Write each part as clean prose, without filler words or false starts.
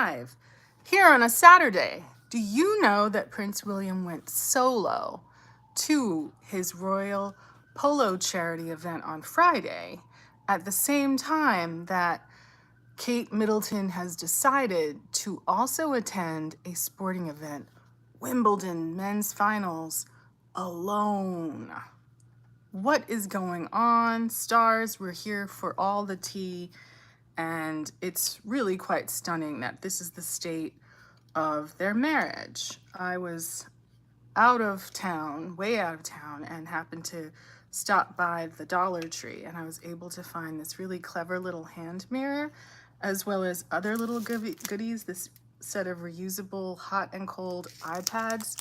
live here on a Saturday. Do you know that Prince William went solo to his Royal Polo charity event on Friday at the same time that Kate Middleton has decided to also attend a sporting event, Wimbledon men's finals, alone? What is going on? Stars, we're here for all the tea, and it's really quite stunning that this is the state of their marriage. I was out of town, way out of town, and happened to stop by the Dollar Tree, and I was able to find this really clever little hand mirror, as well as other little goodies, this set of reusable hot and cold iPads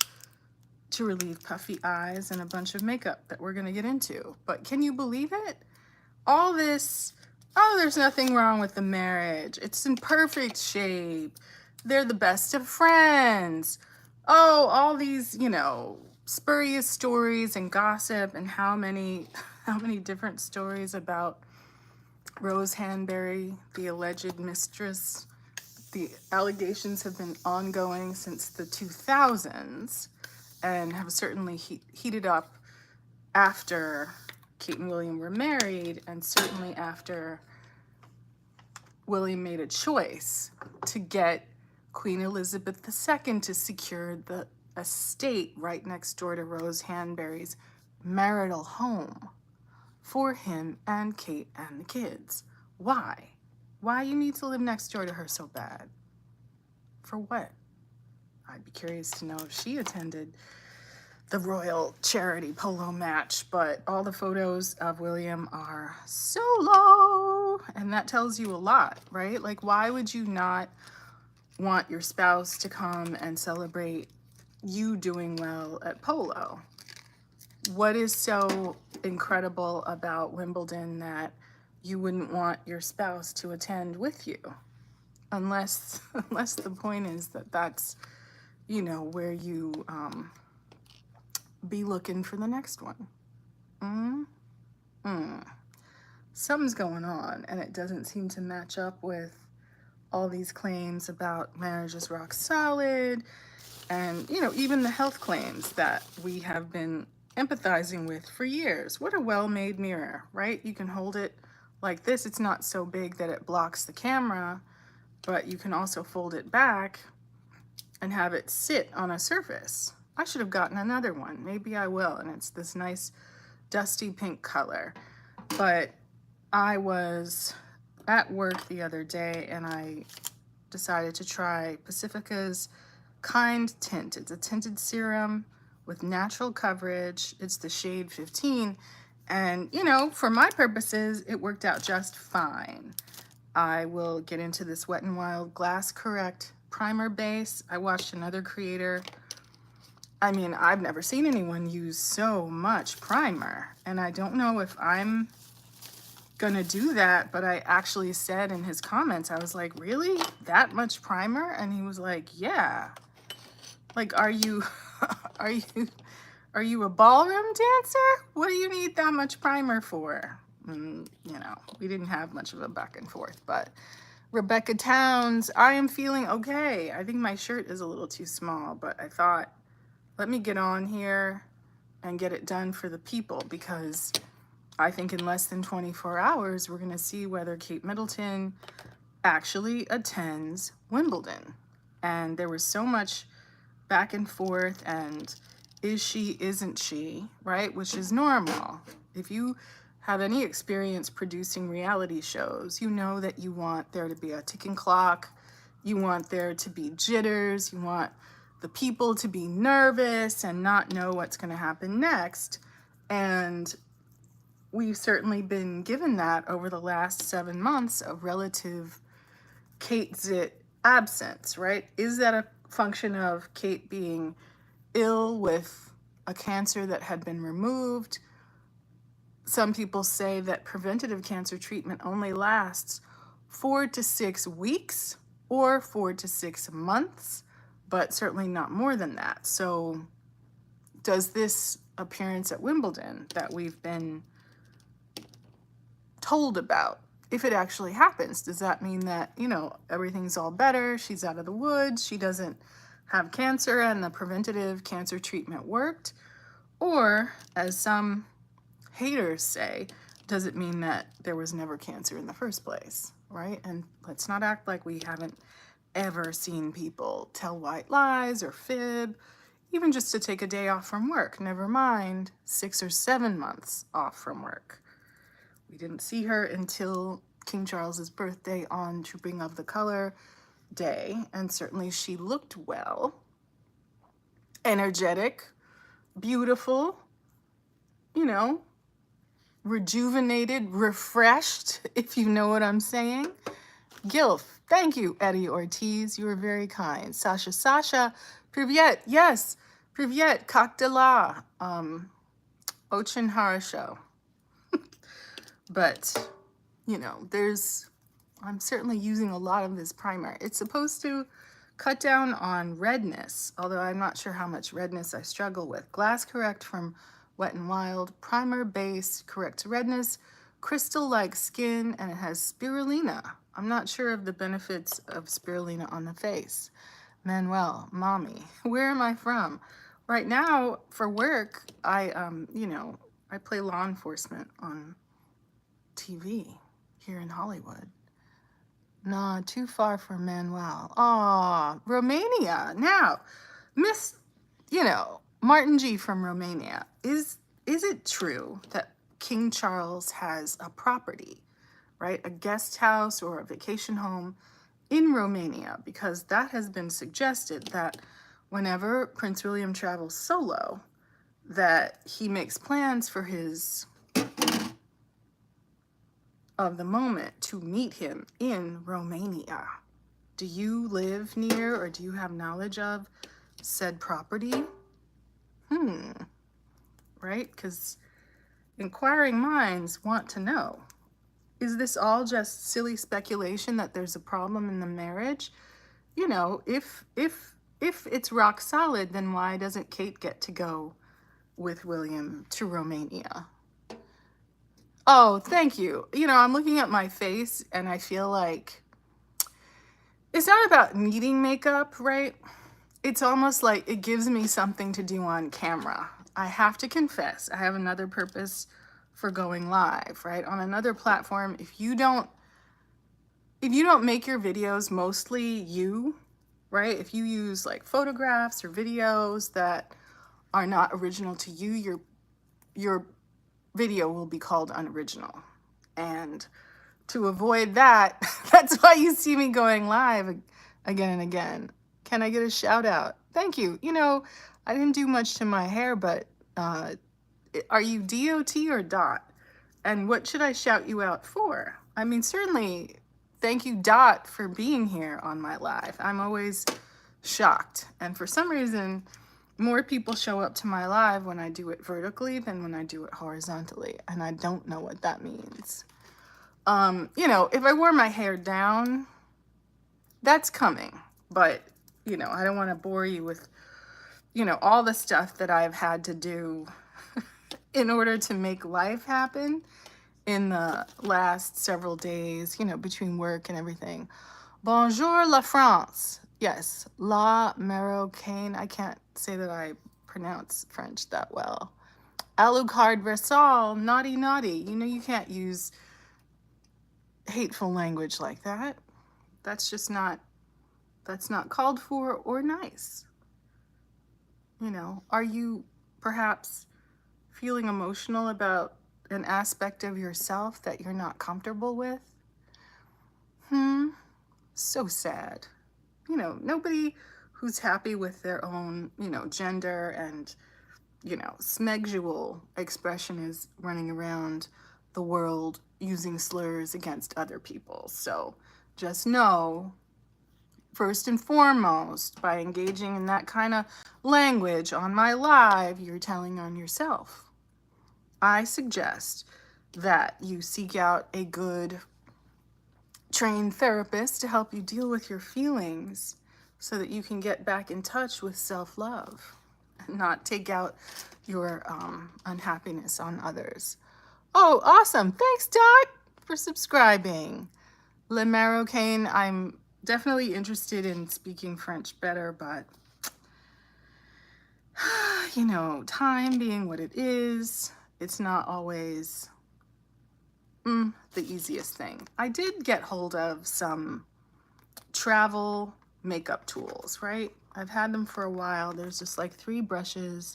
to relieve puffy eyes, and a bunch of makeup that we're gonna get into. But can you believe it? All this, oh, there's nothing wrong with the marriage. It's in perfect shape. They're the best of friends. Oh, all these, spurious stories and gossip, and how many different stories about Rose Hanbury, the alleged mistress. The allegations have been ongoing since the 2000s and have certainly heated up after Kate and William were married, and certainly after William made a choice to get Queen Elizabeth II to secure the estate right next door to Rose Hanbury's marital home for him and Kate and the kids. Why? Why you need to live next door to her so bad? For what? I'd be curious to know if she attended the royal charity polo match, but all the photos of William are solo, and that tells you a lot, right? Like, why would you not want your spouse to come and celebrate you doing well at polo? What is so incredible about Wimbledon that you wouldn't want your spouse to attend with you? Unless the point is that that's, where you be looking for the next one. Something's going on, and it doesn't seem to match up with all these claims about marriage is rock solid, and even the health claims that we have been empathizing with for years. What a well-made mirror, right? You can hold it like this. It's not so big that it blocks the camera, but you can also fold it back and have it sit on a surface. I should have gotten another one. Maybe I will, and it's this nice dusty pink color. But I was at work the other day, and I decided to try Pacifica's Kind Tint. It's a tinted serum with natural coverage. It's the shade 15, and for my purposes it worked out just fine. I will get into this Wet n Wild Glass Correct primer base. I watched another creator, I've never seen anyone use so much primer, and I don't know if I'm gonna do that, but I actually said in his comments, I was like, really? That much primer? And he was like, yeah. Like, are you a ballroom dancer? What do you need that much primer for? And, we didn't have much of a back and forth, but Rebecca Towns, I am feeling okay. I think my shirt is a little too small, but I thought, let me get on here and get it done for the people, because I think in less than 24 hours, we're gonna see whether Kate Middleton actually attends Wimbledon. And there was so much back and forth, and is she, isn't she, right? Which is normal. If you have any experience producing reality shows, you know that you want there to be a ticking clock, you want there to be jitters, you want the people to be nervous and not know what's going to happen next. And we've certainly been given that over the last 7 months of relative KATEXIT absence, right? Is that a function of Kate being ill with a cancer that had been removed? Some people say that preventative cancer treatment only lasts 4 to 6 weeks or 4 to 6 months, but certainly not more than that. So does this appearance at Wimbledon that we've been told about if it actually happens, does that mean that, you know, everything's all better, she's out of the woods, she doesn't have cancer and the preventative cancer treatment worked? Or, as some haters say, does it mean that there was never cancer in the first place, right? And let's not act like we haven't ever seen people tell white lies or fib, even just to take a day off from work, never mind 6 or 7 months off from work. We didn't see her until King Charles's birthday on Trooping of the Color Day, and certainly she looked well, energetic, beautiful, you know, rejuvenated, refreshed, if you know what I'm saying. Gilf, thank you, Eddie Ortiz. You were very kind. Sasha, Privyet, yes, Privyet, Kak de la, Ochin Harasho. But, you know, I'm certainly using a lot of this primer. It's supposed to cut down on redness, although I'm not sure how much redness I struggle with. Glass Correct from Wet n Wild, primer base, corrects redness, crystal-like skin, and it has spirulina. I'm not sure of the benefits of spirulina on the face. Manuel, mommy, where am I from? Right now, for work, I play law enforcement on TV here in Hollywood. Nah, too far from Manuel. Aw, Romania. Now, Miss, Martin G from Romania. Is it true that King Charles has a property, right? A guest house or a vacation home in Romania? Because that has been suggested that whenever Prince William travels solo, that he makes plans for his of the moment to meet him in Romania. Do you live near or do you have knowledge of said property? Right? Because inquiring minds want to know. Is this all just silly speculation that there's a problem in the marriage? You know, if it's rock solid, then why doesn't Kate get to go with William to Romania? Oh, thank you. You know, I'm looking at my face and I feel like it's not about needing makeup, right? It's almost like it gives me something to do on camera. I have to confess, I have another purpose for going live, right? On another platform, if you don't make your videos mostly you, right? If you use like photographs or videos that are not original to you, your video will be called unoriginal. And to avoid that, that's why you see me going live again and again. Can I get a shout out? Thank you. You know, I didn't do much to my hair, but are you DOT or Dot? And what should I shout you out for? I mean, certainly, thank you, Dot, for being here on my live. I'm always shocked. And for some reason, more people show up to my live when I do it vertically than when I do it horizontally. And I don't know what that means. You know, if I wore my hair down, that's coming. But, you know, I don't want to bore you with, you know, all the stuff that I've had to do in order to make life happen in the last several days, you know, between work and everything. Bonjour la France. Yes, la Marocaine. I can't say that I pronounce French that well. Alucard Versal, naughty. You know, you can't use hateful language like that. That's not called for or nice. You know, are you perhaps feeling emotional about an aspect of yourself that you're not comfortable with? So sad. You know, nobody who's happy with their own, you know, gender and, you know, smexual expression is running around the world using slurs against other people. So just know, first and foremost, by engaging in that kind of language on my live, you're telling on yourself. I suggest that you seek out a good trained therapist to help you deal with your feelings so that you can get back in touch with self-love and not take out your unhappiness on others. Oh, awesome. Thanks, Dot. for subscribing. Le Marocain, I'm definitely interested in speaking French better, but you know, time being what it is, it's not always the easiest thing. I did get hold of some travel makeup tools, right? I've had them for a while. There's just like 3 brushes.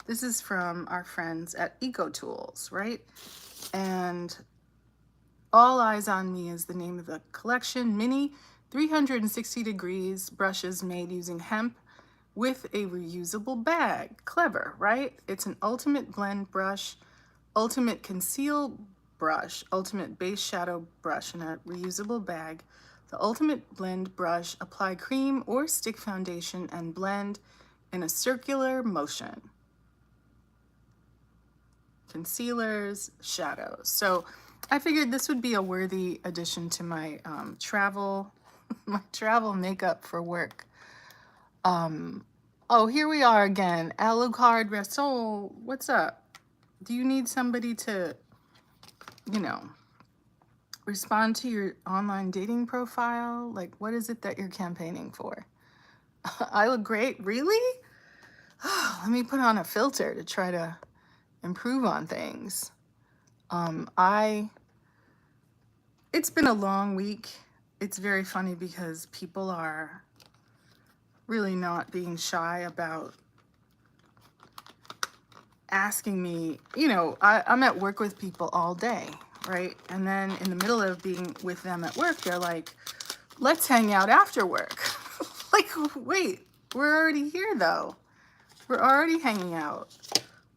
This is from our friends at Eco Tools, right? And All Eyes on Me is the name of the collection. Mini 360 degrees brushes made using hemp with a reusable bag. Clever, right? It's an ultimate blend brush, ultimate conceal brush, ultimate base shadow brush in a reusable bag. The ultimate blend brush, apply cream or stick foundation and blend in a circular motion. Concealers, shadows. So I figured this would be a worthy addition to my travel makeup for work. Oh, here we are again. Alucard Resol, what's up? Do you need somebody to, you know, respond to your online dating profile? Like, what is it that you're campaigning for? I look great, really? Let me put on a filter to try to improve on things. It's been a long week. It's very funny because people are really not being shy about asking me, you know, I'm at work with people all day, right? And then in the middle of being with them at work, they're like, let's hang out after work. Like, wait, we're already here though. We're already hanging out.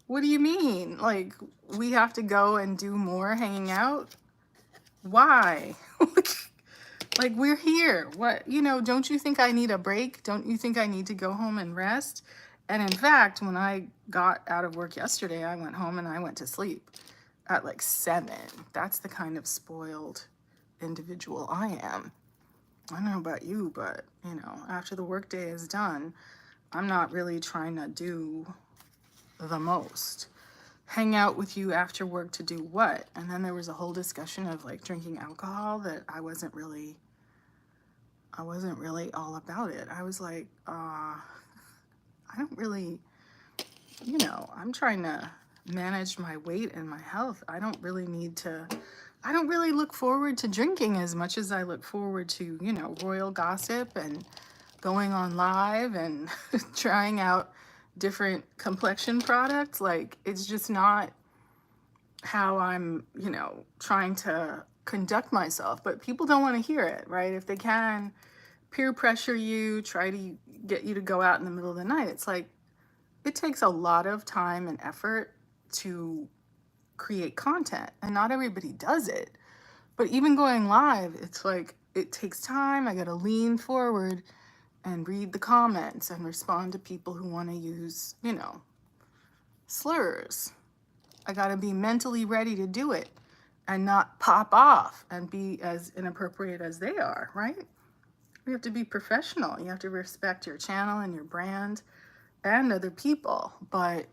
What do you mean? Like, we have to go and do more hanging out? Why? Like, we're here. What, you know, don't you think I need a break? Don't you think I need to go home and rest? And in fact, when I got out of work yesterday, I went home and I went to sleep at like 7. That's the kind of spoiled individual I am. I don't know about you, but, you know, after the workday is done, I'm not really trying to do the most. Hang out with you after work to do what? And then there was a whole discussion of like drinking alcohol that I wasn't really all about it. I was like, I don't really, you know, I'm trying to manage my weight and my health. I don't really look forward to drinking as much as I look forward to, you know, royal gossip and going on live and trying out different complexion products. Like, it's just not how I'm, you know, trying to conduct myself. But people don't want to hear it, right? If they can peer pressure you, try to get you to go out in the middle of the night, it's like, it takes a lot of time and effort to create content, and not everybody does it. But even going live, it's like, it takes time. I gotta lean forward and read the comments and respond to people who want to use, you know, slurs. I gotta be mentally ready to do it and not pop off and be as inappropriate as they are, right? You have to be professional. You have to respect your channel and your brand and other people, but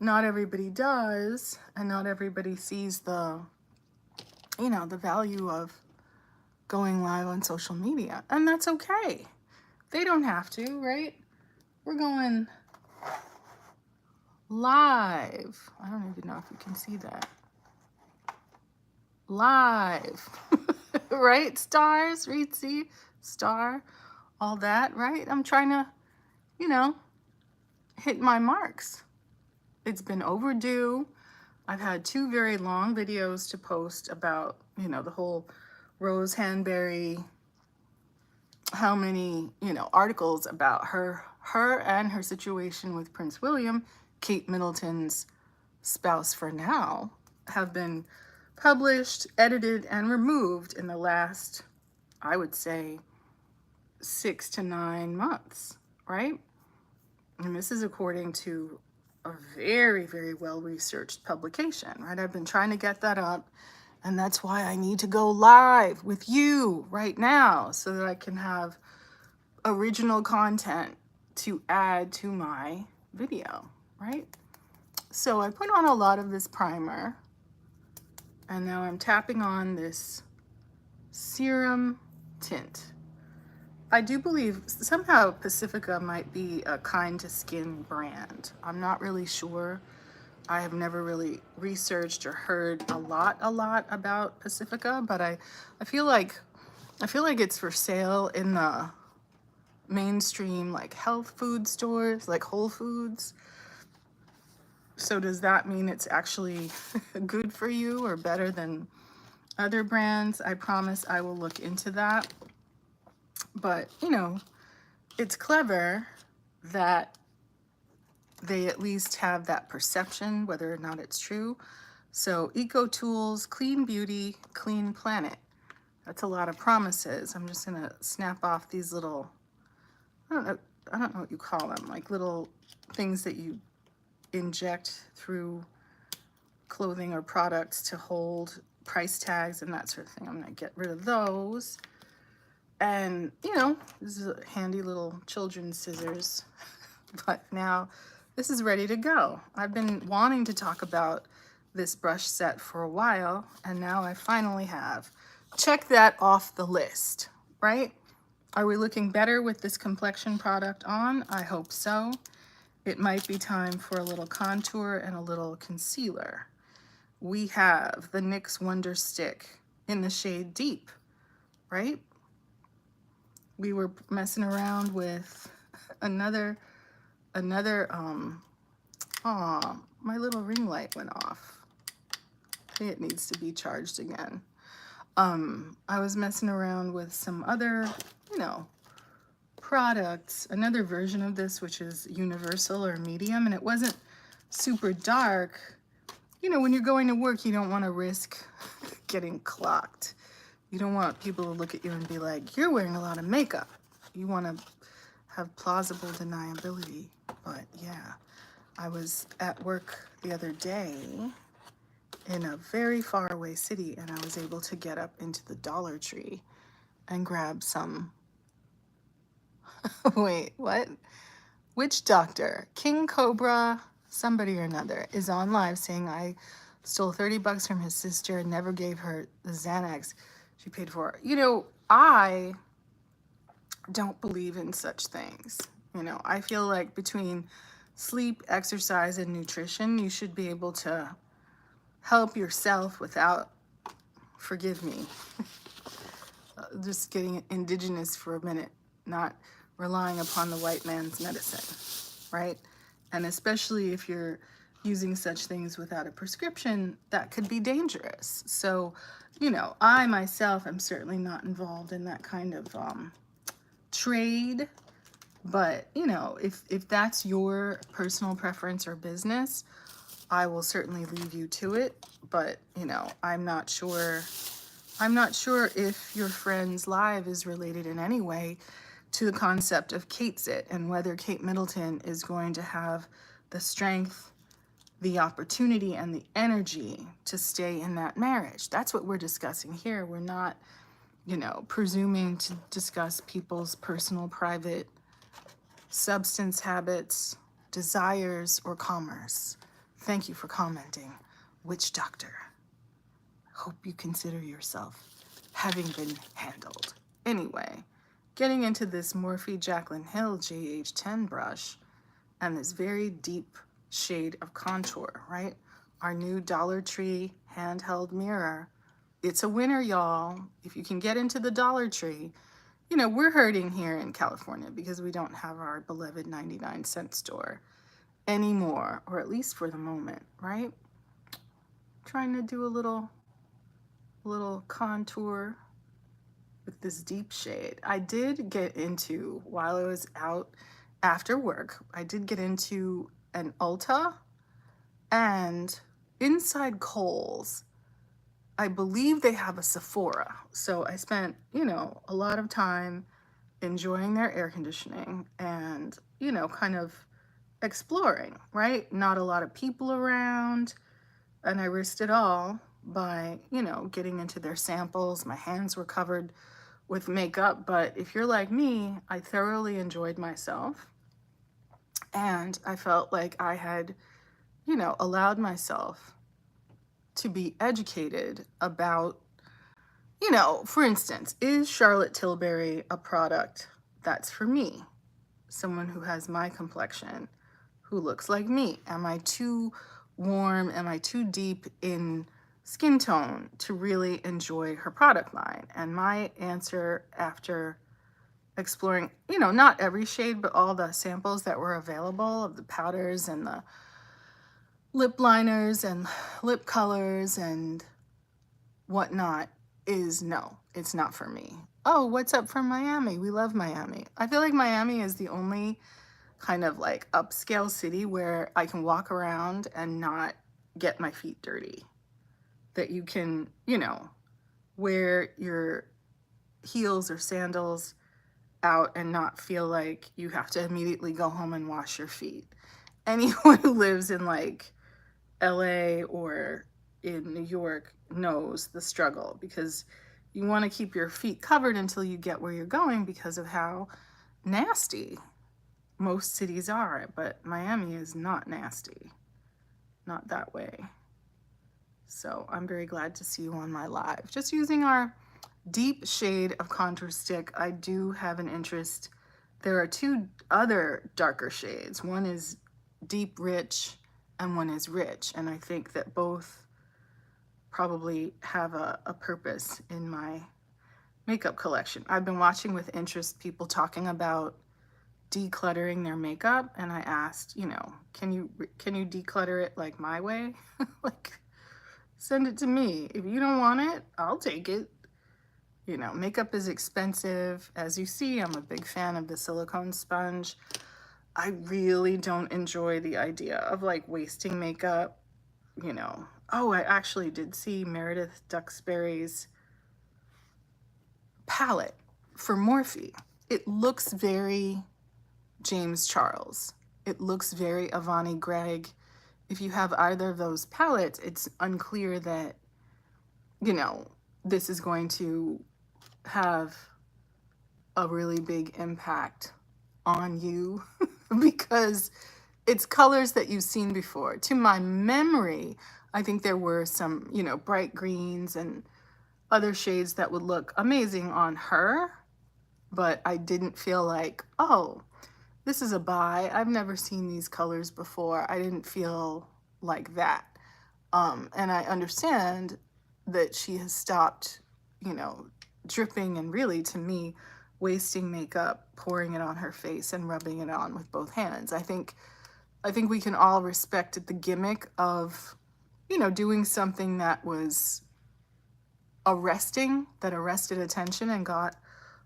not everybody does, and not everybody sees the, you know, the value of going live on social media, and that's okay. They don't have to, right? We're going live. I don't even know if you can see that. Live, right? Stars, Reetsy, star, all that, right? I'm trying to, you know, hit my marks. It's been overdue. I've had 2 very long videos to post about, you know, the whole Rose Hanbury, how many, you know, articles about her and her situation with Prince William, Kate Middleton's spouse for now, have been published, edited, and removed in the last, I would say, 6 to 9 months, right? And this is according to a very, very well-researched publication, right? I've been trying to get that up, and that's why I need to go live with you right now so that I can have original content to add to my video, right? So I put on a lot of this primer, And now I'm tapping on this serum tint. I do believe somehow Pacifica might be a kind to skin brand. I'm not really sure. I have never really researched or heard a lot about Pacifica, but I feel like it's for sale in the mainstream like health food stores, like Whole Foods. So does that mean it's actually good for you or better than other brands? I promise I will look into that. But, you know, it's clever that they at least have that perception, whether or not it's true. So Eco Tools, Clean Beauty, Clean Planet. That's a lot of promises. I'm just gonna snap off these little, I don't know what you call them, like little things that you inject through clothing or products to hold price tags and that sort of thing. I'm gonna get rid of those. And, you know, this is a handy little children's scissors. But now this is ready to go. I've been wanting to talk about this brush set for a while, and now I finally have. Check that off the list, right? Are we looking better with this complexion product on? I hope so. It might be time for a little contour and a little concealer. We have the NYX Wonder Stick in the shade Deep, right? We were messing around with another, my little ring light went off. I think it needs to be charged again. I was messing around with some other, you know, products, another version of this, which is universal or medium, and it wasn't super dark. You know, when you're going to work, you don't want to risk getting clocked. You don't want people to look at you and be like, you're wearing a lot of makeup. You want to have plausible deniability. But yeah, I was at work the other day in a very far away city, and I was able to get up into the Dollar Tree and grab some. Wait, what? Which doctor? King Cobra, somebody or another, is on live saying I stole $30 from his sister and never gave her the Xanax she paid for. You know, I don't believe in such things. You know, I feel like between sleep, exercise, and nutrition, you should be able to help yourself without, forgive me, just getting indigenous for a minute, not relying upon the white man's medicine, right? And especially if you're using such things without a prescription, that could be dangerous. So, you know, I myself am certainly not involved in that kind of trade, but, you know, if that's your personal preference or business, I will certainly leave you to it. But, you know, I'm not sure if your friend's live is related in any way to the concept of KATEXIT and whether Kate Middleton is going to have the strength, the opportunity, and the energy to stay in that marriage. That's what we're discussing here. We're not, you know, presuming to discuss people's personal, private substance habits, desires, or commerce. Thank you for commenting. Which doctor? Hope you consider yourself having been handled. Anyway, getting into this Morphe Jaclyn Hill JH10 brush and this very deep shade of contour, right? Our new Dollar Tree handheld mirror. It's a winner, y'all. If you can get into the Dollar Tree, you know, we're hurting here in California because we don't have our beloved 99-cent store anymore, or at least for the moment, right? Trying to do a little contour with this deep shade. I did get into, while I was out after work, I did get into an Ulta, and inside Kohl's, I believe they have a Sephora. So I spent, you know, a lot of time enjoying their air conditioning and, you know, kind of exploring, right? Not a lot of people around, and I risked it all by, you know, getting into their samples. My hands were covered with makeup, but if you're like me, I thoroughly enjoyed myself, and I felt like I had, you know, allowed myself to be educated about, you know, for instance, is Charlotte Tilbury a product that's for me? Someone who has my complexion, who looks like me? Am I too warm? Am I too deep in skin tone to really enjoy her product line? And my answer, after exploring, you know, not every shade, but all the samples that were available of the powders and the lip liners and lip colors and whatnot, is no, it's not for me. Oh, what's up from Miami? We love Miami. I feel like Miami is the only kind of like upscale city where I can walk around and not get my feet dirty. That you can, you know, wear your heels or sandals out and not feel like you have to immediately go home and wash your feet. Anyone who lives in like LA or in New York knows the struggle, because you want to keep your feet covered until you get where you're going because of how nasty most cities are. But Miami is not nasty, not that way. So I'm very glad to see you on my live. Just using our deep shade of contour stick. I do have an interest. There are two other darker shades. One is deep rich and one is rich. And I think that both probably have a purpose in my makeup collection. I've been watching with interest people talking about decluttering their makeup, and I asked, you know, can you declutter it like my way? Like, send it to me. If you don't want it, I'll take it. You know, makeup is expensive. As you see, I'm a big fan of the silicone sponge. I really don't enjoy the idea of like wasting makeup, you know. Oh, I actually did see Meredith Duxbury's palette for Morphe. It looks very James Charles. It looks very Avani Gregg. If you have either of those palettes, it's unclear that, you know, this is going to have a really big impact on you because it's colors that you've seen before. To my memory, I think there were some, you know, bright greens and other shades that would look amazing on her, but I didn't feel like, oh, this is a buy. I've never seen these colors before. I didn't feel like that. And I understand that she has stopped, you know, dripping and really, to me, wasting makeup, pouring it on her face and rubbing it on with both hands. I think we can all respect the gimmick of, you know, doing something that was that arrested attention and got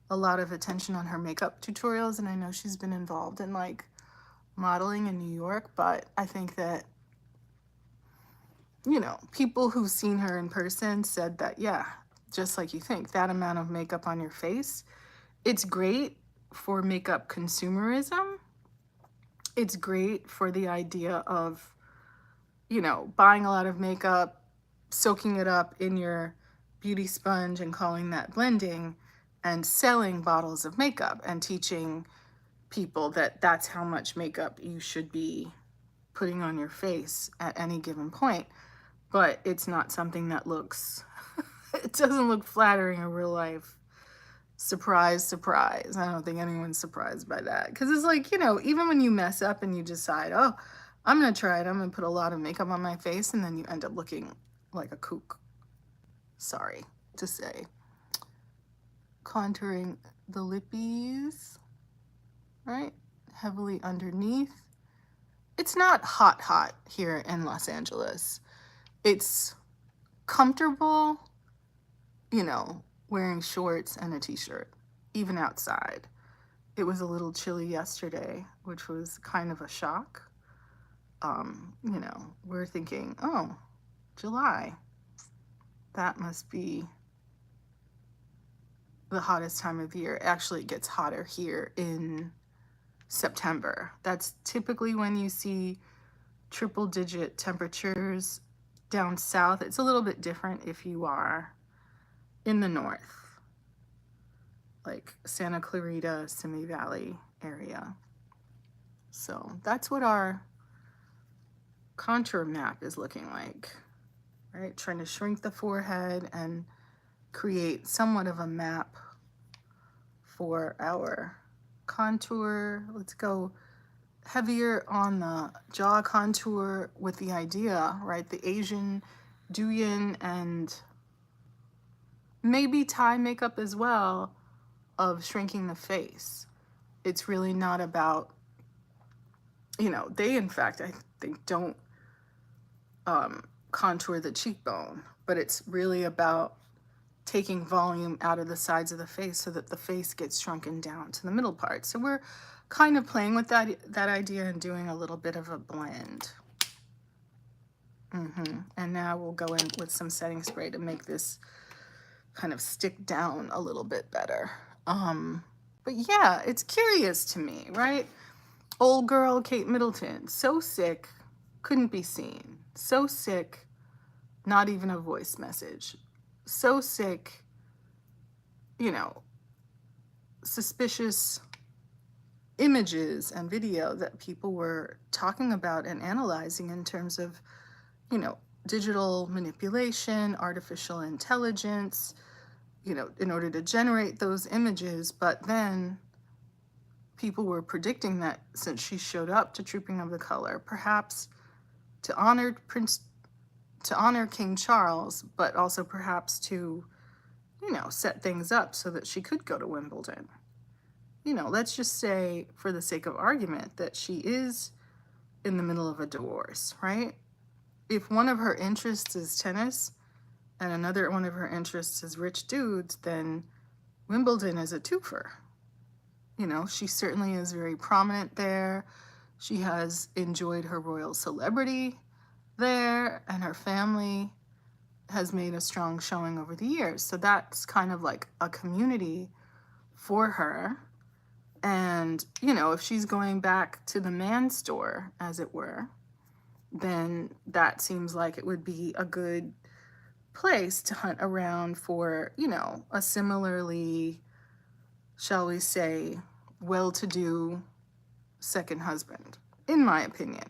a lot of attention on her makeup tutorials. And I know she's been involved in like modeling in New York, but I think that, you know, people who've seen her in person said that, yeah, just like you think, that amount of makeup on your face, it's great for makeup consumerism. It's great for the idea of, you know, buying a lot of makeup, soaking it up in your beauty sponge and calling that blending, and selling bottles of makeup and teaching people that that's how much makeup you should be putting on your face at any given point. But it's not something that looks, it doesn't look flattering in real life. Surprise, surprise. I don't think anyone's surprised by that. Because it's like, you know, even when you mess up and you decide, oh, I'm going to try it, I'm going to put a lot of makeup on my face, and then you end up looking like a kook. Sorry to say. Contouring the lippies, right? Heavily underneath. It's not hot here in Los Angeles. It's comfortable, you know, wearing shorts and a t-shirt, even outside. It was a little chilly yesterday, which was kind of a shock. You know, we're thinking, oh, July. That must be the hottest time of year. Actually, it gets hotter here in September. That's typically when you see triple-digit temperatures down south. It's a little bit different if you are in the north, like Santa Clarita, Simi Valley area. So that's what our contour map is looking like right? Trying to shrink the forehead and create somewhat of a map for our contour. Let's go heavier on the jaw contour with the idea, right? The Asian Douyin and maybe Thai makeup as well of shrinking the face. It's really not about, you know, they in fact, I think don't contour the cheekbone, but it's really about taking volume out of the sides of the face so that the face gets shrunken down to the middle part. So we're kind of playing with that idea and doing a little bit of a blend. And now we'll go in with some setting spray to make this kind of stick down a little bit better. But yeah, it's curious to me, right? Old girl Kate Middleton, so sick, couldn't be seen. So sick, not even a voice message. So sick, you know, suspicious images and video that people were talking about and analyzing in terms of, you know, digital manipulation, artificial intelligence, you know, in order to generate those images. But then people were predicting that since she showed up to Trooping of the Color, perhaps to honor King Charles, but also perhaps to, you know, set things up so that she could go to Wimbledon. You know, let's just say, for the sake of argument, that she is in the middle of a divorce, right? If one of her interests is tennis and another one of her interests is rich dudes, then Wimbledon is a twofer. You know, she certainly is very prominent there. She has enjoyed her royal celebrity there, and her family has made a strong showing over the years. So that's kind of like a community for her. And, you know, if she's going back to the man store, as it were, then that seems like it would be a good place to hunt around for, you know, a similarly, shall we say, well-to-do second husband, in my opinion.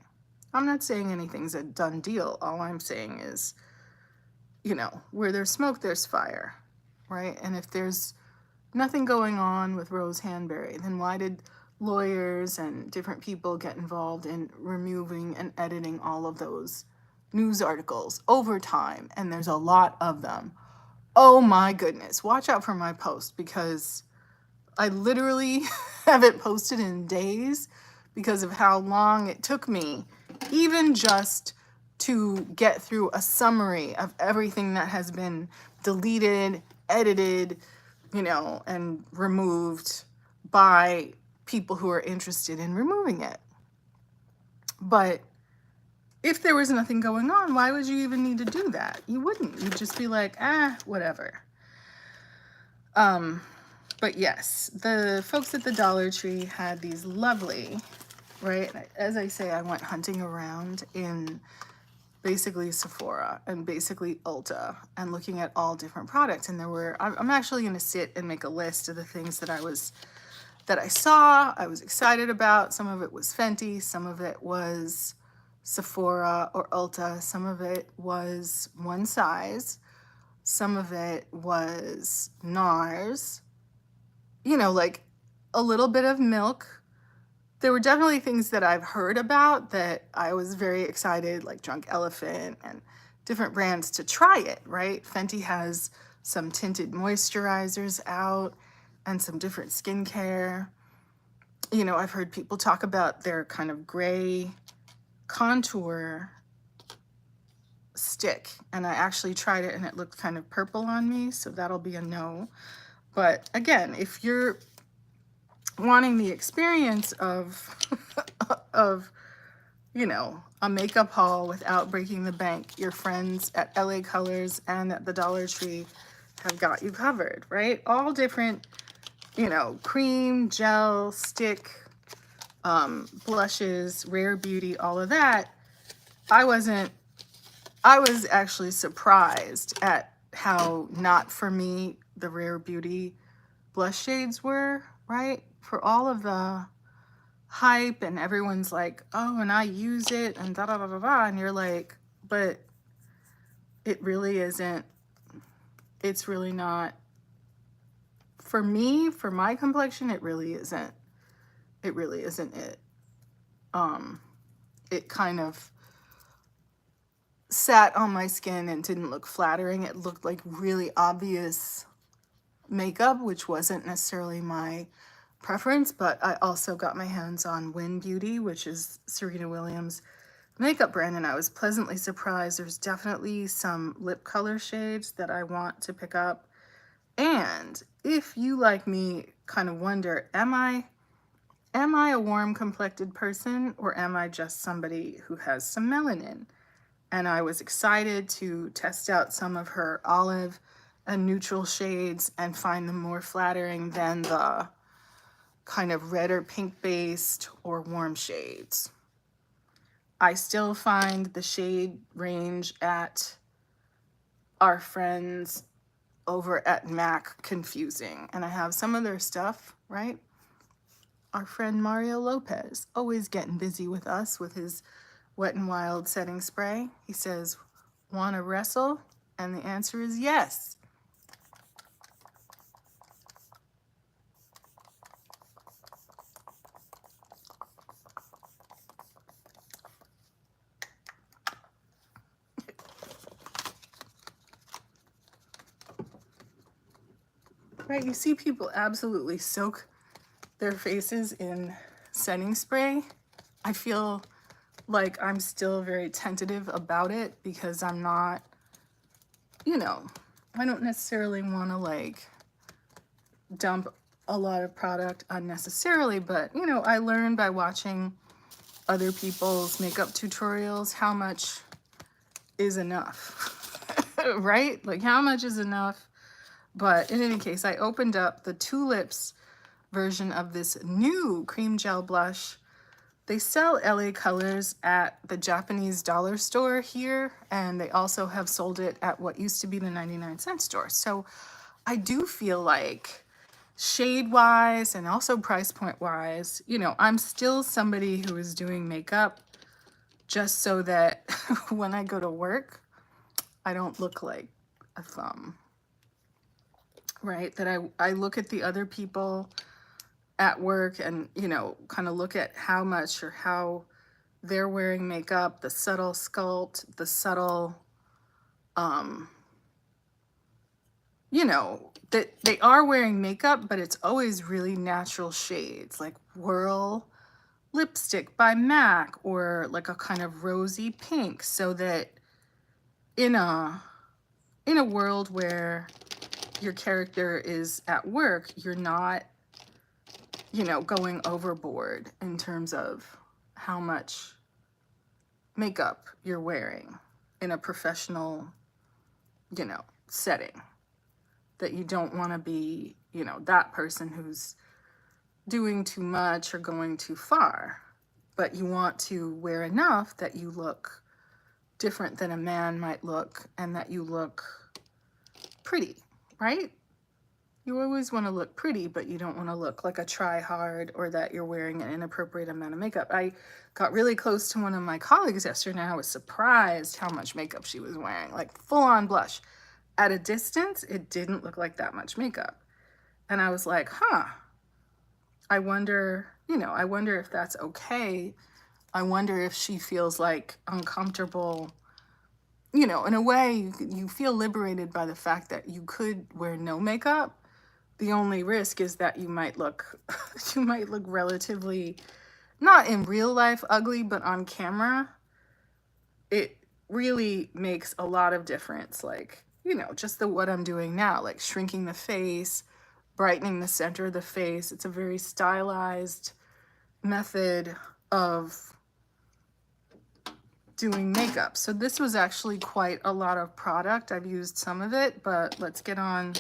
I'm not saying anything's a done deal. All I'm saying is, you know, where there's smoke, there's fire, right? And if there's nothing going on with Rose Hanbury, then why did lawyers and different people get involved in removing and editing all of those news articles over time? And there's a lot of them. Oh my goodness. Watch out for my post, because I literally haven't posted in days because of how long it took me, even just to get through a summary of everything that has been deleted, edited, you know, and removed by people who are interested in removing it. But if there was nothing going on, why would you even need to do that? You wouldn't. You'd just be like, whatever. But yes, the folks at the Dollar Tree had these lovely, right? As I say, I went hunting around in basically Sephora and basically Ulta and looking at all different products. And I'm actually going to sit and make a list of the things that I saw, I was excited about. Some of it was Fenty, some of it was Sephora or Ulta, some of it was One Size, some of it was NARS, you know, like a little bit of Milk. There were definitely things that I've heard about that I was very excited, like Drunk Elephant and different brands, to try it, right? Fenty has some tinted moisturizers out and some different skincare. You know, I've heard people talk about their kind of gray contour stick, and I actually tried it and it looked kind of purple on me, so that'll be a no. But again, if you're wanting the experience of of, you know, a makeup haul without breaking the bank, your friends at LA Colors and at the Dollar Tree have got you covered, right? All different, you know, cream, gel, stick, blushes, Rare Beauty, all of that. I was actually surprised at how not for me the Rare Beauty blush shades were, right? For all of the hype and everyone's like, oh, and I use it and da da da da da, and you're like, but it really isn't, it's really not, for me, for my complexion, it really isn't. It really isn't it. It kind of sat on my skin and didn't look flattering. It looked like really obvious makeup, which wasn't necessarily my preference, but I also got my hands on Win Beauty, which is Serena Williams' makeup brand, and I was pleasantly surprised. There's definitely some lip color shades that I want to pick up. And if you, like me, kind of wonder, am I a warm complected person, or am I just somebody who has some melanin? And I was excited to test out some of her olive and neutral shades and find them more flattering than the kind of red or pink based or warm shades. I still find the shade range at our friends over at MAC confusing, and I have some of their stuff, right? Our friend Mario Lopez, always getting busy with us with his Wet n Wild setting spray. He says, "Wanna wrestle?" And the answer is yes. Right, you see people absolutely soak their faces in setting spray. I feel like I'm still very tentative about it because I'm not, you know, I don't necessarily want to like dump a lot of product unnecessarily, but you know, I learned by watching other people's makeup tutorials how much is enough, right? Like how much is enough. But in any case, I opened up the Tulips version of this new cream gel blush. They sell LA Colors at the Japanese dollar store here, and they also have sold it at what used to be the 99-cent store. So I do feel like shade-wise and also price point-wise, you know, I'm still somebody who is doing makeup just so that when I go to work, I don't look like a thumb, right? That I look at the other people at work and, you know, kind of look at how much or how they're wearing makeup, the subtle sculpt, the subtle, you know, that they are wearing makeup, but it's always really natural shades, like Whirl lipstick by MAC, or like a kind of rosy pink, so that in a world where your character is at work, you're not, you know, going overboard in terms of how much makeup you're wearing in a professional, you know, setting. That you don't want to be, you know, that person who's doing too much or going too far, but you want to wear enough that you look different than a man might look and that you look pretty, right? You always want to look pretty, but you don't want to look like a try-hard or that you're wearing an inappropriate amount of makeup. I got really close to one of my colleagues yesterday and I was surprised how much makeup she was wearing, like full-on blush. At a distance, it didn't look like that much makeup. And I was like, huh, I wonder, you know, I wonder if that's okay. I wonder if she feels like uncomfortable. You know, in a way, you feel liberated by the fact that you could wear no makeup. The only risk is that you might look, you might look relatively, not in real life ugly, but on camera, it really makes a lot of difference. Like, you know, just what I'm doing now, like shrinking the face, brightening the center of the face. It's a very stylized method of doing makeup. So this was actually quite a lot of product. I've used some of it, but let's get on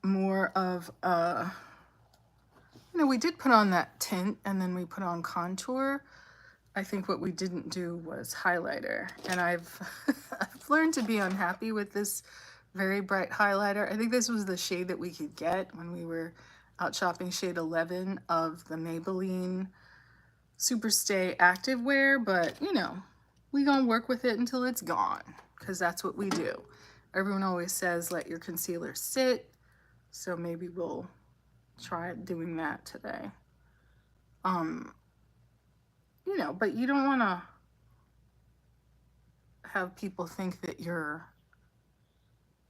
more of you know, we did put on that tint and then we put on contour. I think what we didn't do was highlighter, and I've I've learned to be unhappy with this very bright highlighter. I think this was the shade that we could get when we were out shopping, shade 11 of the Maybelline Superstay Activewear, but you know, we gonna work with it until it's gone, because that's what we do. Everyone always says, let your concealer sit. So maybe we'll try doing that today. You know, but you don't want to have people think that you're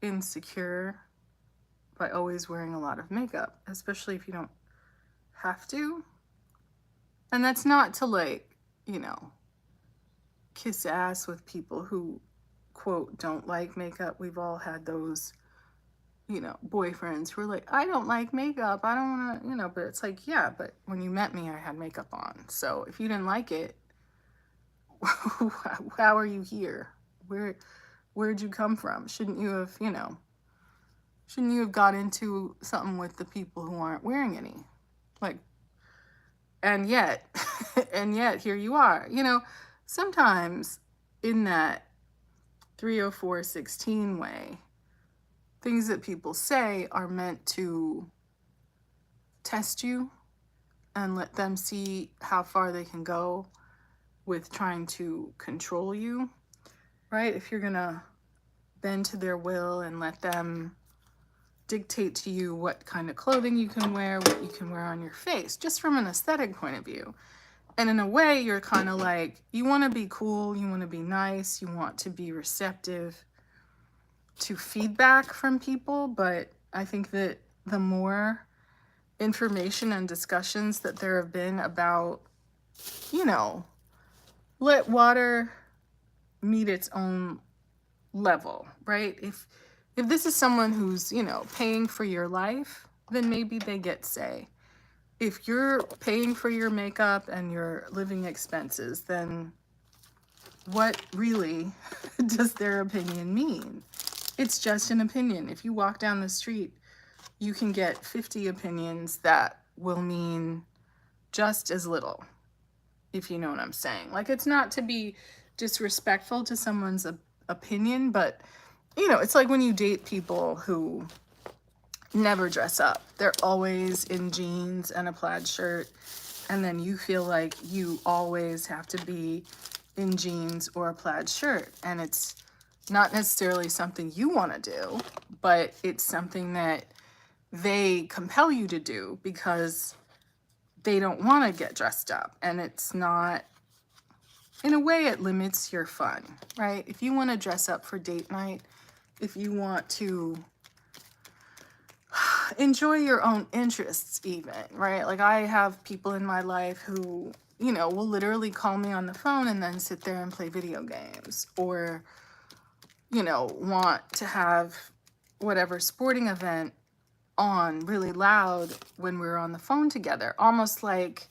insecure by always wearing a lot of makeup, especially if you don't have to. And that's not to, like, you know, kiss ass with people who, quote, don't like makeup. We've all had those, you know, boyfriends who are like, I don't like makeup. I don't want to, you know, but it's like, yeah, but when you met me, I had makeup on. So if you didn't like it, how are you here? Where'd you come from? Shouldn't you have, you know, shouldn't you have got into something with the people who aren't wearing any? Like, and yet, and yet here you are. You know, sometimes in that 30416 way, things that people say are meant to test you and let them see how far they can go with trying to control you, right? If you're gonna bend to their will and let them dictate to you what kind of clothing you can wear, what you can wear on your face, just from an aesthetic point of view. And in a way, you're kind of like, you want to be cool, you want to be nice, you want to be receptive to feedback from people. But I think that the more information and discussions that there have been about, you know, let water meet its own level, right? If this is someone who's, you know, paying for your life, then maybe they get say. If you're paying for your makeup and your living expenses, then what really does their opinion mean? It's just an opinion. If you walk down the street, you can get 50 opinions that will mean just as little, if you know what I'm saying. Like, it's not to be disrespectful to someone's opinion, but, you know, it's like when you date people who never dress up. They're always in jeans and a plaid shirt, and then you feel like you always have to be in jeans or a plaid shirt. And it's not necessarily something you want to do, but it's something that they compel you to do because they don't want to get dressed up. And it's not, in a way, it limits your fun, right? If you want to dress up for date night, if you want to enjoy your own interests even, right? Like, I have people in my life who, you know, will literally call me on the phone and then sit there and play video games, or, you know, want to have whatever sporting event on really loud when we're on the phone together, almost like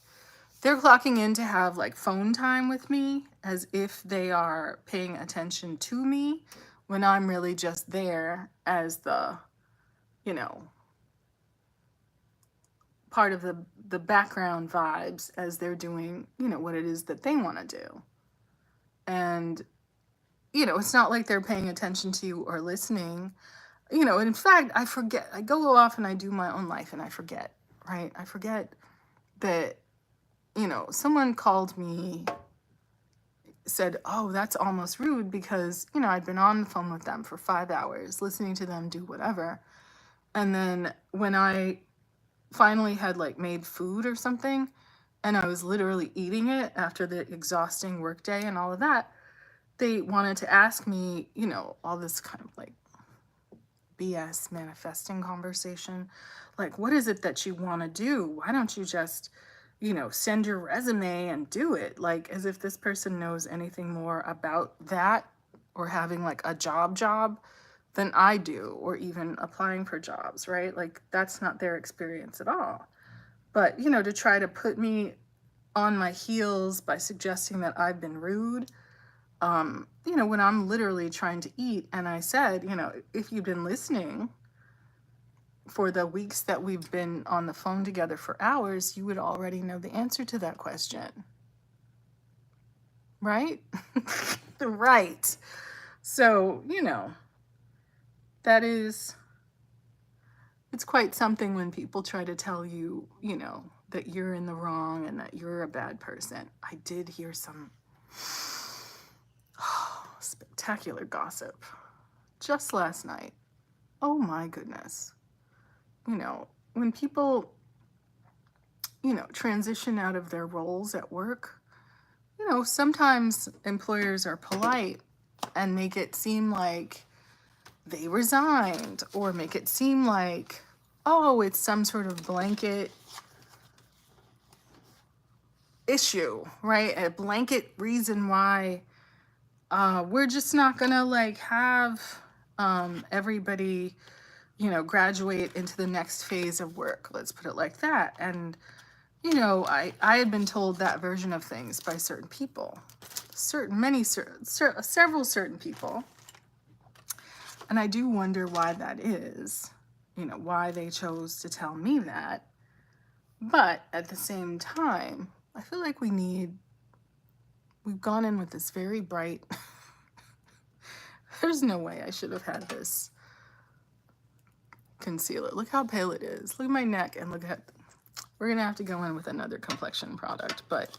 they're clocking in to have like phone time with me, as if they are paying attention to me, when I'm really just there as the, you know, part of the background vibes as they're doing, you know, what it is that they want to do. And, you know, it's not like they're paying attention to you or listening. You know, in fact, I forget. I go off and I do my own life and I forget, right? I forget that, you know, someone called me, said, oh, that's almost rude, because, you know, I'd been on the phone with them for 5 hours, listening to them do whatever. And then when I finally had like made food or something, and I was literally eating it after the exhausting workday and all of that, they wanted to ask me, you know, all this kind of like BS manifesting conversation. Like, what is it that you want to do? Why don't you just, you know, send your resume and do it? Like, as if this person knows anything more about that, or having like a job than I do, or even applying for jobs, right? Like, that's not their experience at all. But, you know, to try to put me on my heels by suggesting that I've been rude, you know, when I'm literally trying to eat. And I said, you know, if you've been listening for the weeks that we've been on the phone together for hours, you would already know the answer to that question. Right? Right. So, you know, that is, it's quite something when people try to tell you, you know, that you're in the wrong and that you're a bad person. I did hear some spectacular gossip just last night. Oh my goodness. You know, when people, transition out of their roles at work, sometimes employers are polite and make it seem like they resigned, or make it seem like, oh, it's some sort of blanket issue, right? A blanket reason why we're just not gonna like have everybody, graduate into the next phase of work. Let's put it like that. And I had been told that version of things by certain people, several certain people, and I do wonder why that is. Why they chose to tell me that. But at the same time, I feel like we've gone in with this very bright. There's no way I should have had this concealer. Look how pale it is. Look at my neck, and we're gonna have to go in with another complexion product. But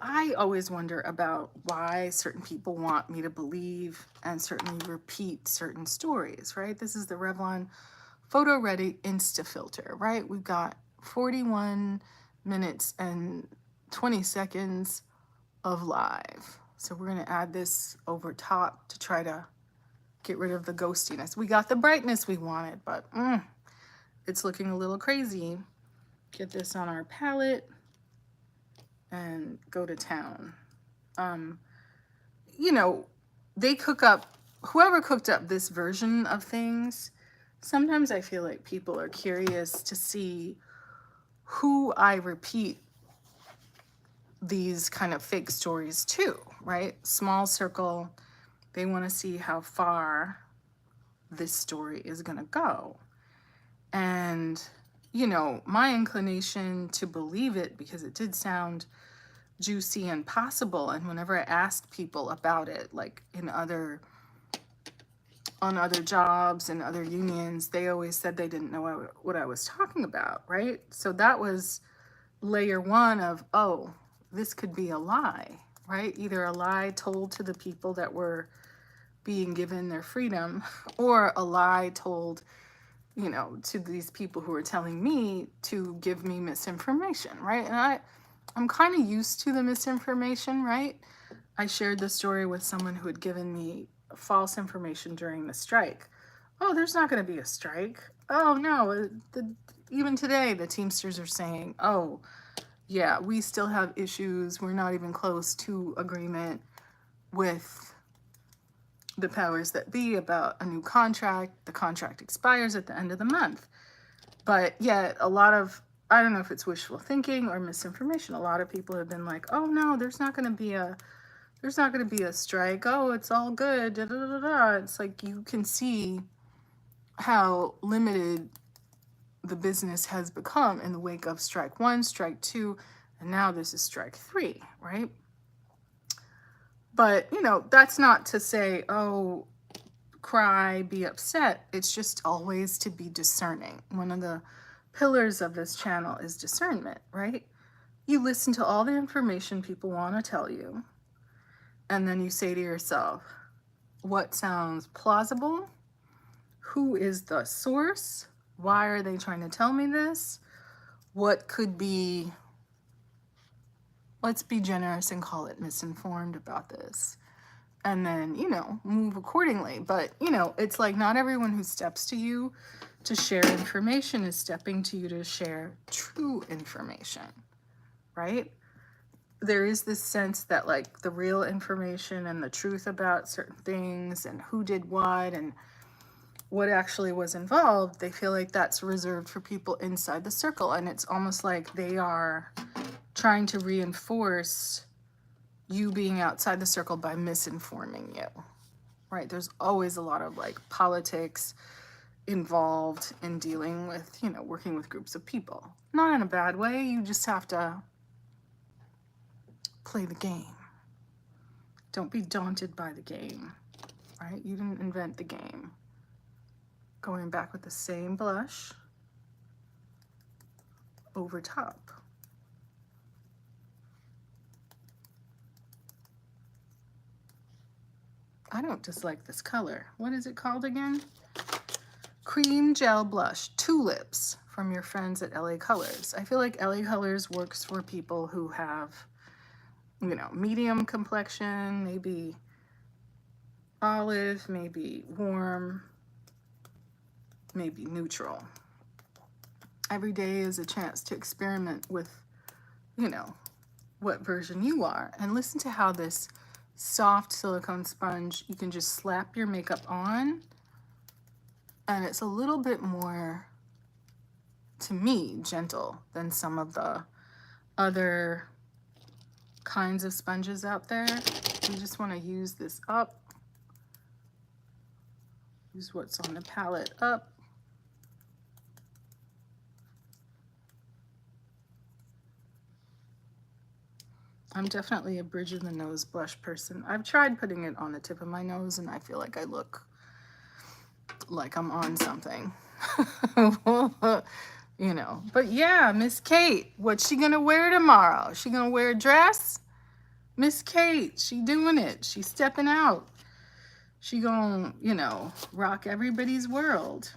I always wonder about why certain people want me to believe and certainly repeat certain stories, right? This is the Revlon Photo Ready Insta Filter, right? We've got 41 minutes and 20 seconds of live. So we're going to add this over top to try to get rid of the ghostiness. We got the brightness we wanted, but it's looking a little crazy. Get this on our palette and go to town. They cook up, whoever cooked up this version of things, sometimes I feel like people are curious to see who I repeat these kind of fake stories to, right? Small circle. They want to see how far this story is going to go. And, my inclination to believe it, because it did sound juicy and possible. And whenever I asked people about it, like on other jobs and other unions, they always said they didn't know what I was talking about, right? So that was layer one of, oh, this could be a lie, right? Either a lie told to the people that were being given their freedom, or a lie told, to these people who are telling me to give me misinformation, right? And I'm kind of used to the misinformation, right? I shared the story with someone who had given me false information during the strike. Oh, there's not going to be a strike. Oh, no. Even today, the Teamsters are saying, oh, yeah, we still have issues. We're not even close to agreement with the powers that be about a new contract. The contract expires at the end of the month. But yet a lot of, I don't know if it's wishful thinking or misinformation, a lot of people have been like, oh no, there's not going to be a strike. Oh, it's all good. Da, da, da, da. It's like, you can see how limited the business has become in the wake of strike 1, strike 2, and now this is strike 3, right? But, that's not to say, oh, cry, be upset. It's just always to be discerning. One of the pillars of this channel is discernment, right? You listen to all the information people want to tell you, and then you say to yourself, what sounds plausible? Who is the source? Why are they trying to tell me this? What could be, let's be generous and call it misinformed about this. And then, move accordingly. But, it's like not everyone who steps to you to share information is stepping to you to share true information, right? There is this sense that like the real information and the truth about certain things and who did what and what actually was involved, they feel like that's reserved for people inside the circle. And it's almost like they are trying to reinforce you being outside the circle by misinforming you, right? There's always a lot of like politics involved in dealing with, working with groups of people. Not in a bad way. You just have to play the game. Don't be daunted by the game, right? You didn't invent the game. Going back with the same blush over top. I don't dislike this color. What is it called again? Cream Gel Blush Tulips from your friends at LA Colors. I feel like LA Colors works for people who have, you know, medium complexion, maybe olive, maybe warm, maybe neutral. Every day is a chance to experiment with, you know, what version you are. And listen to how this soft silicone sponge, you can just slap your makeup on, and it's a little bit more, to me, gentle than some of the other kinds of sponges out there. You just want to use this up. Use what's on the palette up. I'm definitely a bridge of the nose blush person. I've tried putting it on the tip of my nose and I feel like I look like I'm on something. You know, but yeah, Miss Kate, what's she gonna wear tomorrow? She gonna wear a dress? Miss Kate, she doing it. She's stepping out. She gonna, you know, rock everybody's world.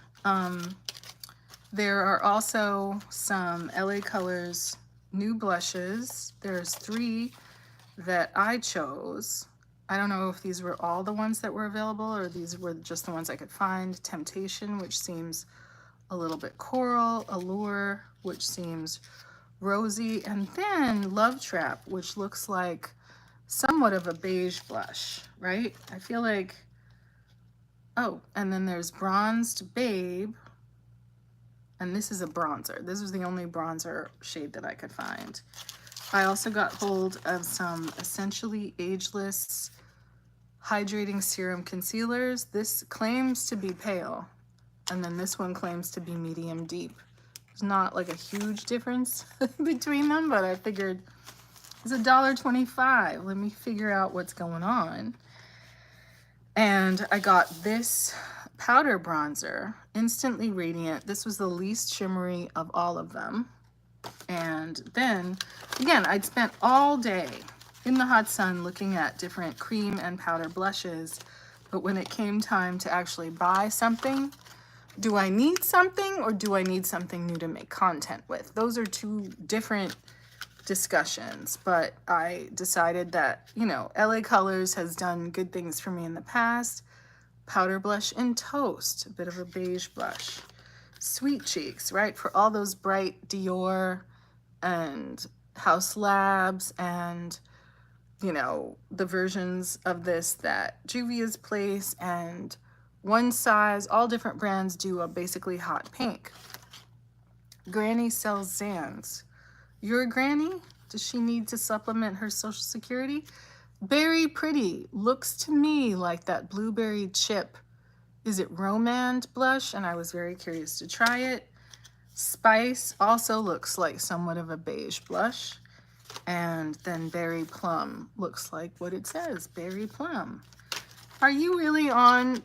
There are also some LA Colors new blushes. There's 3 that I chose. I don't know if these were all the ones that were available or these were just the ones I could find. Temptation, which seems a little bit coral. Allure, which seems rosy. And then Love Trap, which looks like somewhat of a beige blush, right? I feel like, oh, and then there's Bronzed Babe. And this is a bronzer. This was the only bronzer shade that I could find. I also got hold of some Essentially Ageless Hydrating Serum Concealers. This claims to be pale, and then this one claims to be medium deep. There's not like a huge difference between them, but I figured it's $1.25. Let me figure out what's going on. And I got this powder bronzer, Instantly Radiant. This was the least shimmery of all of them. And then, again, I'd spent all day in the hot sun looking at different cream and powder blushes. But when it came time to actually buy something, do I need something or do I need something new to make content with? Those are 2 different discussions, but I decided that, you know, LA Colors has done good things for me in the past. Powder blush in Toast, a bit of a beige blush. Sweet Cheeks, right? For all those bright Dior and House Labs and, you know, the versions of this that Juvia's Place and One Size, all different brands do a basically hot pink. Granny Sells Zans. Your granny? Does she need to supplement her Social Security? Berry Pretty looks to me like that blueberry chip. Is it Romand blush? And I was very curious to try it. Spice also looks like somewhat of a beige blush. And then Berry Plum looks like what it says, Berry Plum. Are you really on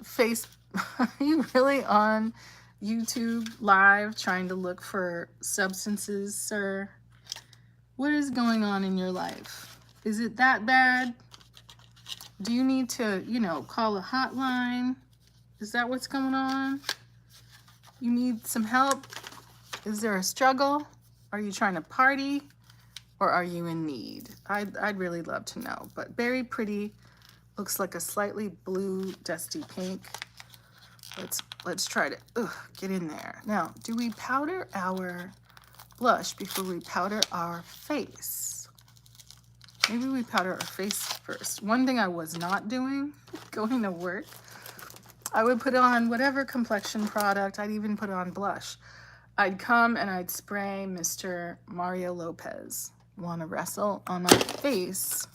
Are you really on YouTube live trying to look for substances, sir? What is going on in your life? Is it that bad? Do you need to, you know, call a hotline? Is that what's going on? You need some help? Is there a struggle? Are you trying to party? Or are you in need? I'd really love to know. But Berry Pretty looks like a slightly blue, dusty pink. Let's try to get in there. Now, do we powder our blush before we powder our face? Maybe we powder our face first. One thing I was not doing, going to work, I would put on whatever complexion product. I'd even put on blush. I'd come and I'd spray Mr. Mario Lopez Wanna Wrestle on my face.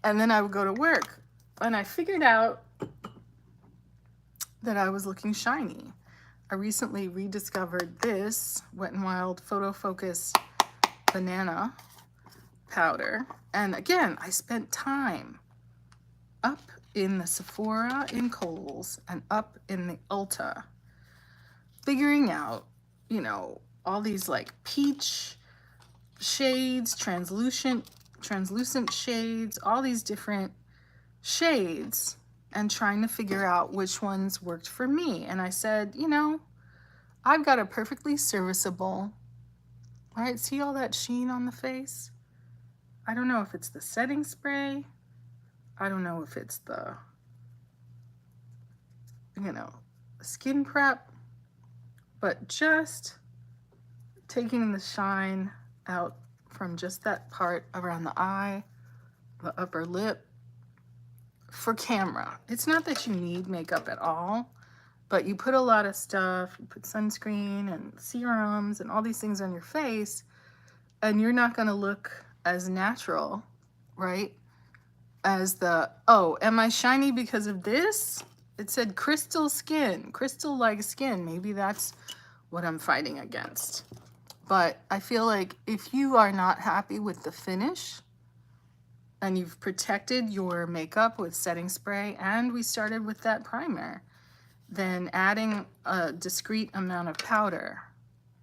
And then I would go to work. And I figured out that I was looking shiny. I recently rediscovered this Wet n Wild Photo Focus Banana powder. And again, I spent time up in the Sephora in Kohl's and up in the Ulta figuring out, you know, all these like peach shades, translucent shades, all these different shades and trying to figure out which ones worked for me. And I said, you know, I've got a perfectly serviceable, right? See all that sheen on the face? I don't know if it's the setting spray. I don't know if it's the, you know, skin prep, but just taking the shine out from just that part around the eye, the upper lip, for camera. It's not that you need makeup at all, but you put a lot of stuff, you put sunscreen and serums and all these things on your face, and you're not gonna look as natural, right? As the, oh, am I shiny because of this? It said crystal skin, crystal-like skin. Maybe that's what I'm fighting against. But I feel like if you are not happy with the finish and you've protected your makeup with setting spray, and we started with that primer, then adding a discrete amount of powder,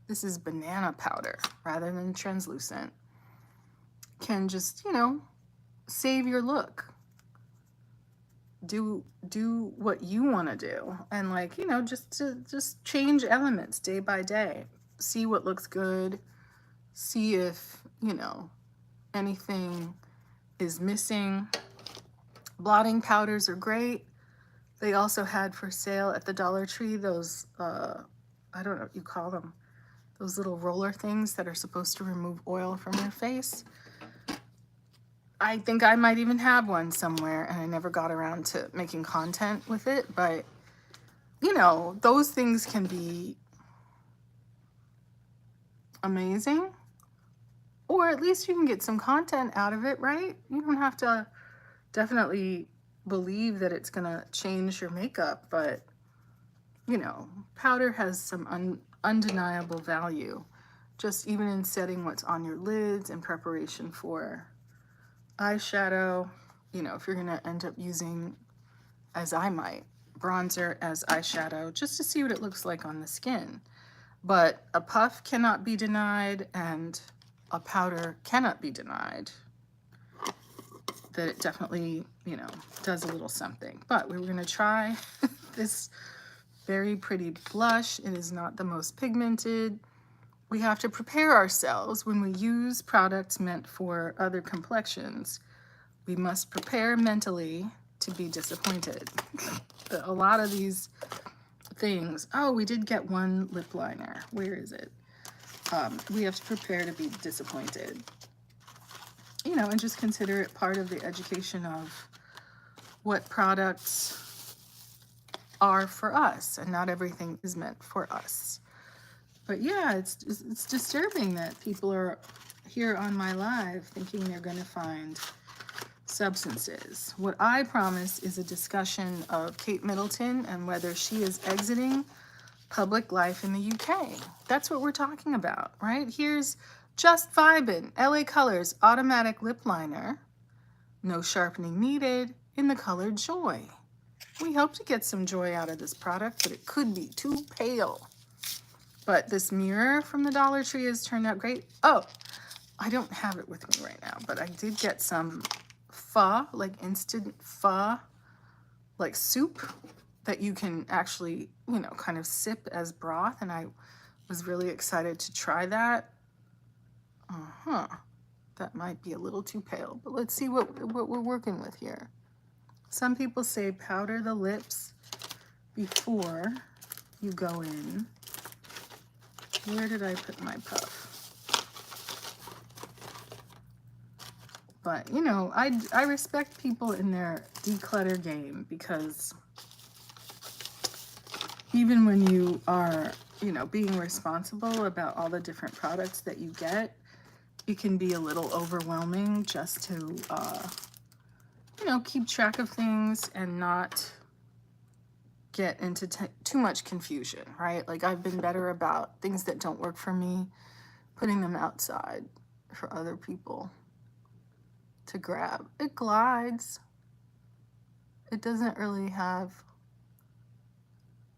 this is banana powder rather than translucent, can just, you know, save your look. Do what you want to do, and like, you know, just change elements day by day. See what looks good. See if, you know, anything is missing. Blotting powders are great. They also had for sale at the Dollar Tree those, I don't know what you call them, those little roller things that are supposed to remove oil from your face. I think I might even have one somewhere, and I never got around to making content with it, but, you know, those things can be amazing, or at least you can get some content out of it, right? You don't have to definitely believe that it's gonna change your makeup, but, you know, powder has some undeniable value, just even in setting what's on your lids in preparation for eyeshadow. You know, if you're gonna end up using, as I might, bronzer as eyeshadow, just to see what it looks like on the skin. But a puff cannot be denied, and a powder cannot be denied. That it definitely, you know, does a little something. But we were gonna try this very pretty blush. It is not the most pigmented. We have to prepare ourselves when we use products meant for other complexions. We must prepare mentally to be disappointed. A lot of these things, oh, we did get one lip liner. Where is it? We have to prepare to be disappointed. You know, and just consider it part of the education of what products are for us, and not everything is meant for us. But yeah, it's disturbing that people are here on my live thinking they're going to find substances. What I promise is a discussion of Kate Middleton and whether she is exiting public life in the UK. That's what we're talking about, right? Here's Just Vibin' LA Colors Automatic Lip Liner. No sharpening needed, in the color Joy. We hope to get some joy out of this product, but it could be too pale. But this mirror from the Dollar Tree has turned out great. Oh, I don't have it with me right now, but I did get some pho, like instant pho, like soup that you can actually, you know, kind of sip as broth. And I was really excited to try that. That might be a little too pale, but let's see what we're working with here. Some people say powder the lips before you go in. Where did I put my puff? But, you know, I respect people in their declutter game, because even when you are, you know, being responsible about all the different products that you get, it can be a little overwhelming just to, you know, keep track of things and not get into too much confusion, right? Like, I've been better about things that don't work for me, putting them outside for other people to grab. It glides. It doesn't really have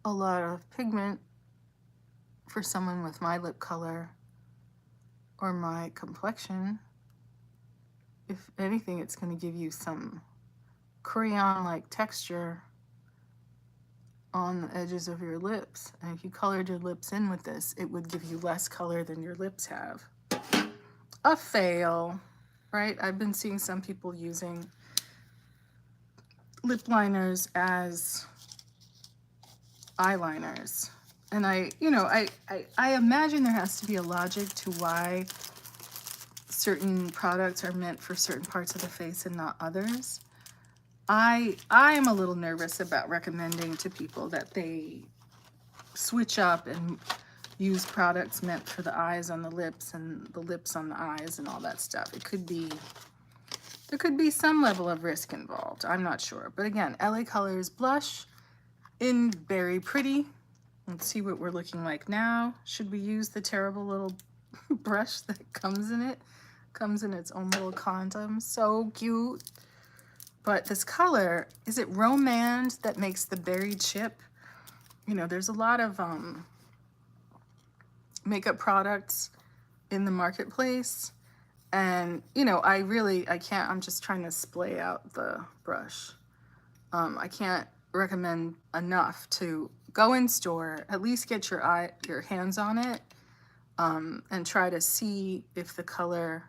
a lot of pigment for someone with my lip color or my complexion. If anything, it's going to give you some crayon-like texture on the edges of your lips. And if you colored your lips in with this, it would give you less color than your lips have. A fail, right? I've been seeing some people using lip liners as eyeliners. And I imagine there has to be a logic to why certain products are meant for certain parts of the face and not others. I am a little nervous about recommending to people that they switch up and use products meant for the eyes on the lips and the lips on the eyes and all that stuff. There could be some level of risk involved. I'm not sure. But again, LA Colors blush in Berry Pretty. Let's see what we're looking like now. Should we use the terrible little brush that comes in it? Comes in its own little condom. So cute. But this color, is it Romand that makes the berry chip? You know, there's a lot of makeup products in the marketplace. And, you know, I can't, I'm just trying to splay out the brush. I can't recommend enough to go in store, at least get your hands on it, and try to see if the color,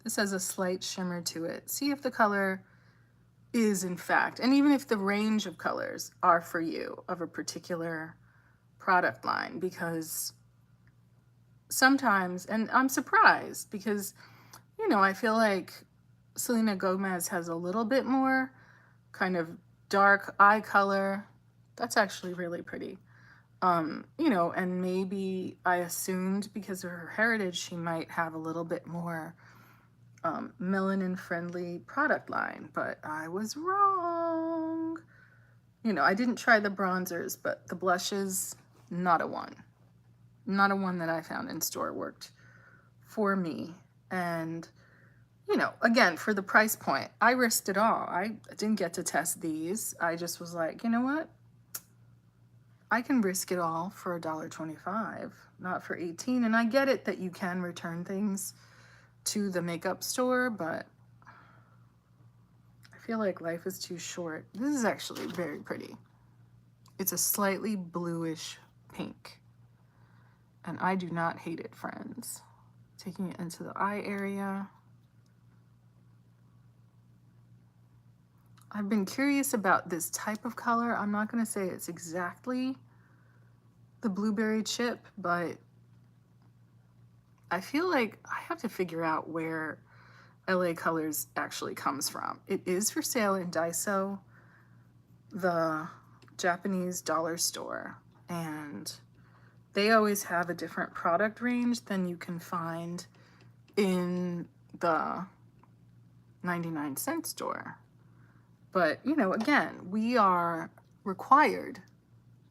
this has a slight shimmer to it. See if the color is in fact, and even if the range of colors are for you of a particular product line, because sometimes, and I'm surprised because, you know, I feel like Selena Gomez has a little bit more kind of dark eye color. That's actually really pretty. You know, and maybe I assumed because of her heritage, she might have a little bit more melanin friendly product line, but I was wrong. You know, I didn't try the bronzers, but the blushes, not a one that I found in store worked for me. And, you know, again, for the price point, I risked it all. I didn't get to test these. I just was like, you know what? I can risk it all for $1.25, not for $18. And I get it that you can return things to the makeup store, but I feel like life is too short. This is actually very pretty. It's a slightly bluish pink. And I do not hate it, friends. Taking it into the eye area. I've been curious about this type of color. I'm not going to say it's exactly the blueberry chip, but I feel like I have to figure out where LA Colors actually comes from. It is for sale in Daiso, the Japanese dollar store, and they always have a different product range than you can find in the 99-cent store. But, you know, again, we are required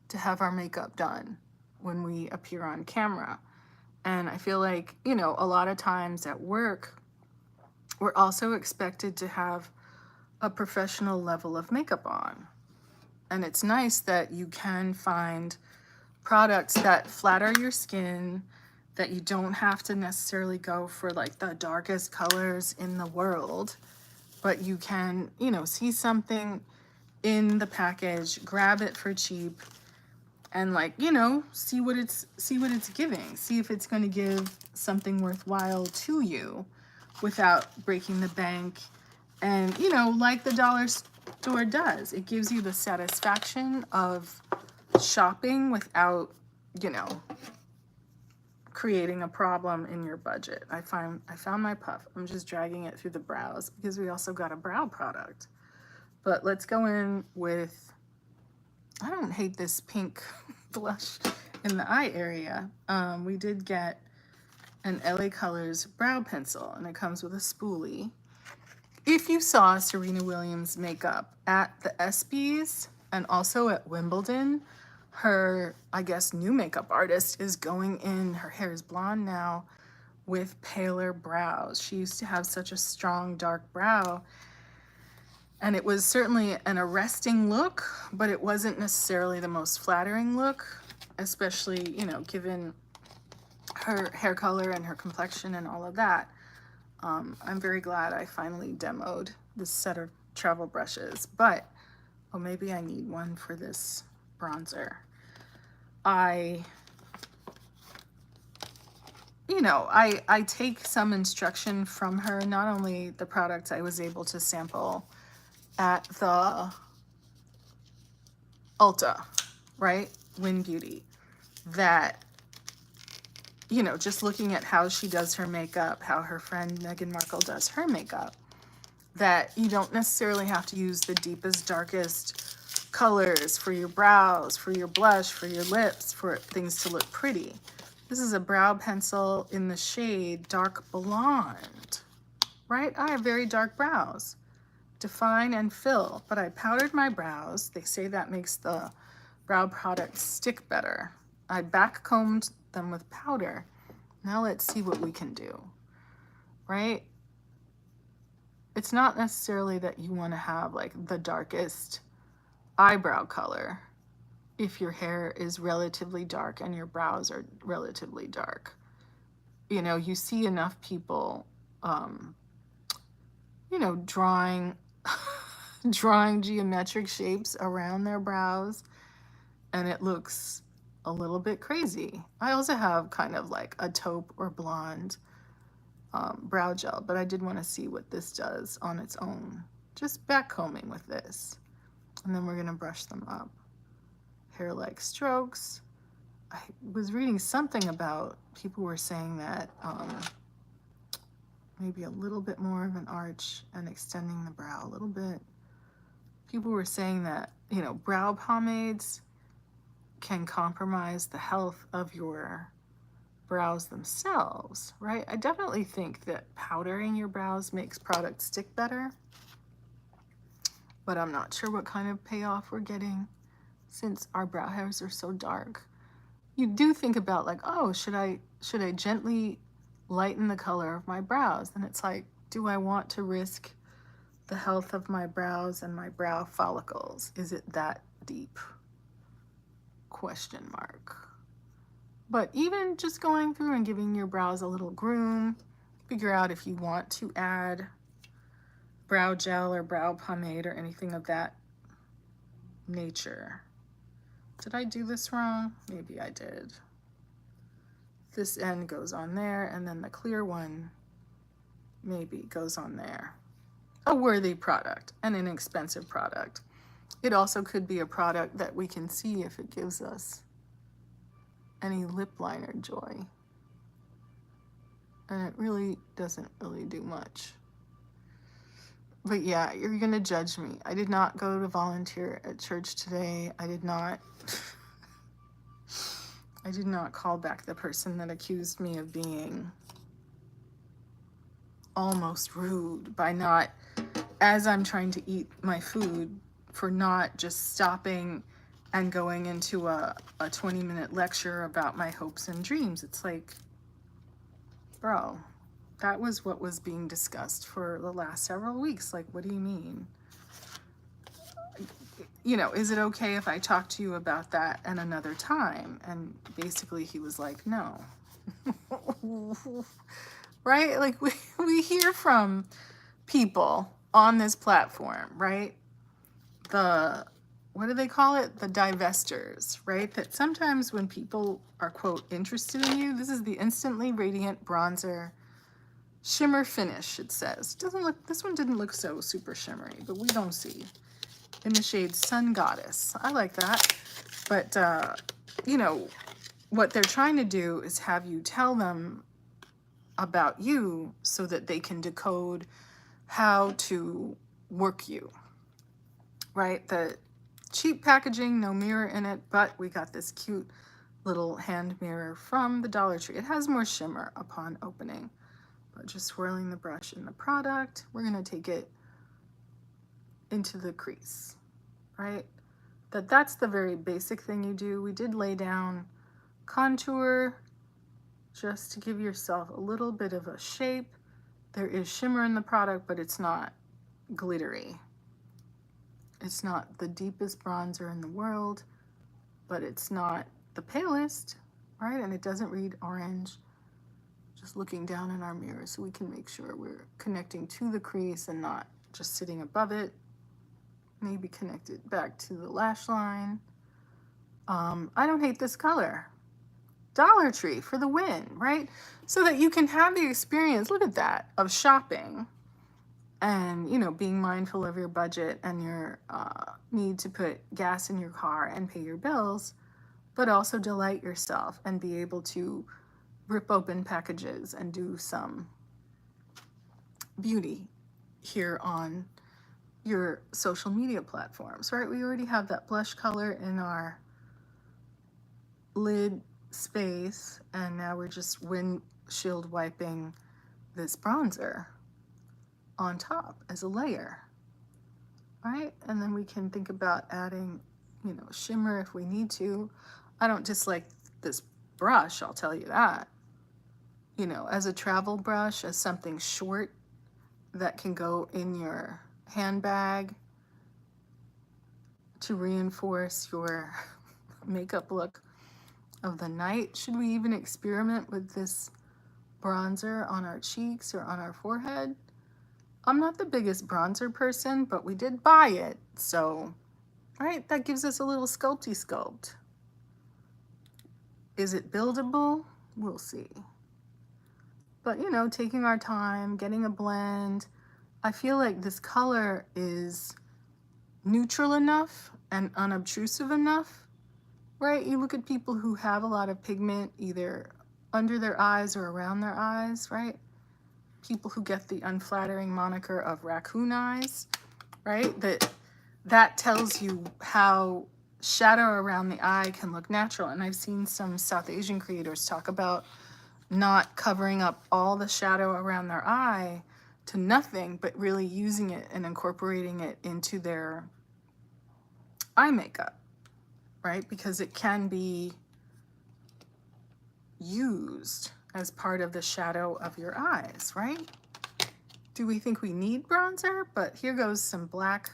to have our makeup done when we appear on camera. And I feel like, you know, a lot of times at work, we're also expected to have a professional level of makeup on. And it's nice that you can find products that flatter your skin, that you don't have to necessarily go for like the darkest colors in the world, but you can, you know, see something in the package, grab it for cheap, and like, you know, see what it's giving. See if it's going to give something worthwhile to you without breaking the bank. And, you know, like the dollar store does, it gives you the satisfaction of shopping without, you know, creating a problem in your budget. I found my puff. I'm just dragging it through the brows because we also got a brow product. But let's go in with, I don't hate this pink blush in the eye area. We did get an LA Colors brow pencil, and it comes with a spoolie. If you saw Serena Williams makeup at the ESPYs and also at Wimbledon, her, I guess, new makeup artist is going in, her hair is blonde now, with paler brows. She used to have such a strong dark brow, and it was certainly an arresting look, but it wasn't necessarily the most flattering look, especially, you know, given her hair color and her complexion and all of that. I'm very glad I finally demoed this set of travel brushes, but, oh, maybe I need one for this bronzer. I take some instruction from her, not only the products I was able to sample at the Ulta, right? Win Beauty, that, just looking at how she does her makeup, how her friend Meghan Markle does her makeup, that you don't necessarily have to use the deepest, darkest colors for your brows, for your blush, for your lips, for things to look pretty. This is a brow pencil in the shade Dark Blonde, right? I have very dark brows. Define and fill, but I powdered my brows. They say that makes the brow product stick better. I back combed them with powder. Now let's see what we can do, right? It's not necessarily that you want to have like the darkest eyebrow color if your hair is relatively dark and your brows are relatively dark. You see enough people, drawing drawing geometric shapes around their brows, and it looks a little bit crazy. I also have kind of like a taupe or blonde brow gel, but I did want to see what this does on its own. Just back combing with this, and then we're gonna brush them up. Hair-like strokes. I was reading something about people were saying that maybe a little bit more of an arch and extending the brow a little bit. People were saying that, brow pomades can compromise the health of your brows themselves, right? I definitely think that powdering your brows makes products stick better, but I'm not sure what kind of payoff we're getting since our brow hairs are so dark. You do think about like, oh, should I gently lighten the color of my brows? And it's like, do I want to risk the health of my brows and my brow follicles? Is it that deep? Question mark. But even just going through and giving your brows a little groom, figure out if you want to add brow gel or brow pomade or anything of that nature. Did I do this wrong? Maybe I did. This end goes on there, and then the clear one maybe goes on there. A worthy product, an inexpensive product. It also could be a product that we can see if it gives us any lip liner joy. And it really doesn't really do much. But yeah, you're gonna judge me. I did not go to volunteer at church today. I did not call back the person that accused me of being almost rude by not, as I'm trying to eat my food, for not just stopping and going into a 20-minute lecture about my hopes and dreams. It's like, bro, that was what was being discussed for the last several weeks. Like, what do you mean? Is it okay if I talk to you about that at another time? And basically he was like, no. Right? Like we hear from people on this platform, right? What do they call it? The divestors, right? That sometimes when people are, quote, interested in you, this is the Instantly Radiant Bronzer Shimmer Finish, it says. This one didn't look so super shimmery, but we don't see. In the shade Sun Goddess. I like that. But, what they're trying to do is have you tell them about you so that they can decode how to work you, right? The cheap packaging, no mirror in it, but we got this cute little hand mirror from the Dollar Tree. It has more shimmer upon opening, but just swirling the brush in the product, we're gonna take it into the crease, right? That's the very basic thing you do. We did lay down contour just to give yourself a little bit of a shape. There is shimmer in the product, but it's not glittery. It's not the deepest bronzer in the world, but it's not the palest, right? And it doesn't read orange. Just looking down in our mirror so we can make sure we're connecting to the crease and not just sitting above it, maybe connect it back to the lash line. I don't hate this color. Dollar Tree for the win, right? So that you can have the experience, look at that, of shopping and, you know, being mindful of your budget and your need to put gas in your car and pay your bills, but also delight yourself and be able to rip open packages and do some beauty here on your social media platforms, right? We already have that blush color in our lid space, and now we're just windshield wiping this bronzer on top as a layer, right? And then we can think about adding, you know, shimmer if we need to. I don't dislike this brush, I'll tell you that. You know, as a travel brush, as something short that can go in your handbag to reinforce your makeup look of the night. Should we even experiment with this bronzer on our cheeks or on our forehead? I'm not the biggest bronzer person, but we did buy it, so, right, that gives us a little sculpty sculpt. Is it buildable? We'll see. But, you know, taking our time, getting a blend. I feel like this color is neutral enough and unobtrusive enough, right? You look at people who have a lot of pigment either under their eyes or around their eyes, right? People who get the unflattering moniker of raccoon eyes, right? That tells you how shadow around the eye can look natural. And I've seen some South Asian creators talk about not covering up all the shadow around their eye to nothing, but really using it and incorporating it into their eye makeup, right? Because it can be used as part of the shadow of your eyes, right? Do we think we need bronzer? But here goes some black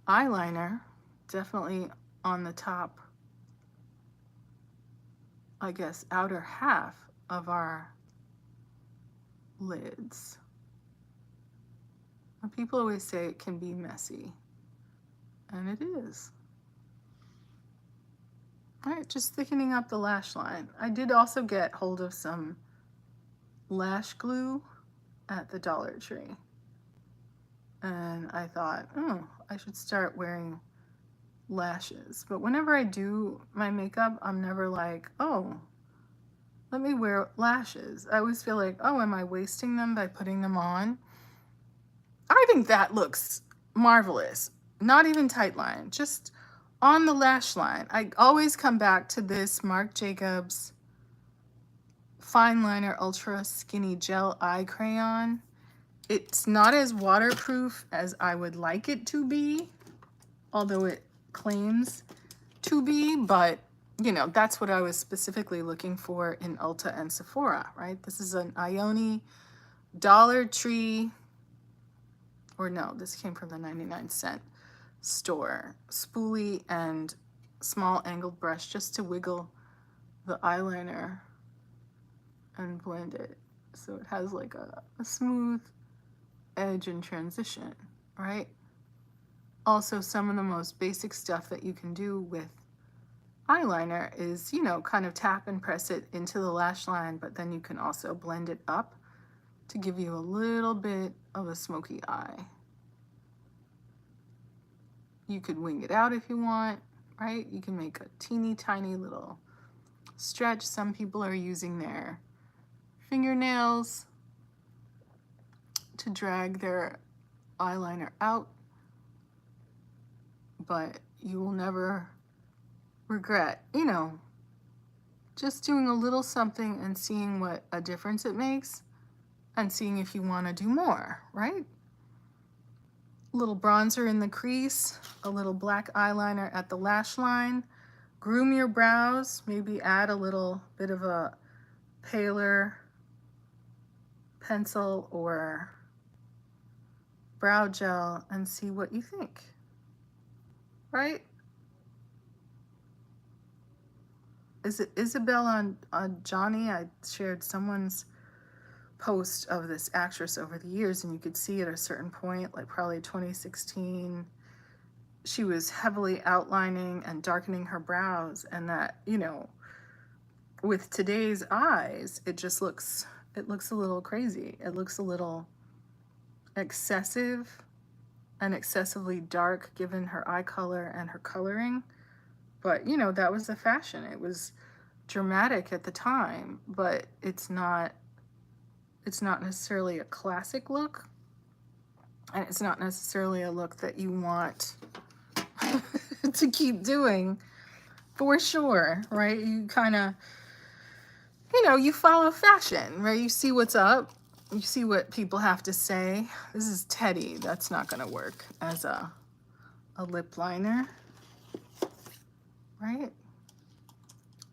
eyeliner, definitely on the top, I guess, outer half of our lids. And people always say it can be messy, and it is. All right, just thickening up the lash line. I did also get hold of some lash glue at the Dollar Tree. And I thought, oh, I should start wearing lashes. But whenever I do my makeup, I'm never like, oh, let me wear lashes. I always feel like, oh, am I wasting them by putting them on? I think that looks marvelous. Not even tight line, just on the lash line. I always come back to this Marc Jacobs Fine Liner Ultra Skinny Gel Eye Crayon. It's not as waterproof as I would like it to be, although it claims to be, but you know, that's what I was specifically looking for in Ulta and Sephora, right? This is an Ioni Dollar Tree, or no, this came from the 99-cent store. Spoolie and small angled brush just to wiggle the eyeliner and blend it. So it has like a smooth edge and transition, right? Also, some of the most basic stuff that you can do with eyeliner is, you know, kind of tap and press it into the lash line, but then you can also blend it up to give you a little bit of a smoky eye. You could wing it out if you want, right? You can make a teeny tiny little stretch. Some people are using their fingernails to drag their eyeliner out, but you will never regret, you know, just doing a little something and seeing what a difference it makes and seeing if you want to do more, right? A little bronzer in the crease, a little black eyeliner at the lash line. Groom your brows, maybe add a little bit of a paler pencil or brow gel and see what you think, right? Is it Isabel on Johnny? I shared someone's post of this actress over the years, and you could see at a certain point, like probably 2016, she was heavily outlining and darkening her brows, and that, you know, with today's eyes, it just looks, it looks a little crazy. It looks a little excessive and excessively dark given her eye color and her coloring. But, you know, that was the fashion. It was dramatic at the time, but it's not necessarily a classic look, and it's not necessarily a look that you want to keep doing for sure, right? You kind of, you know, you follow fashion, right? You see what's up, you see what people have to say. This is Teddy. That's not going to work as a lip liner, right?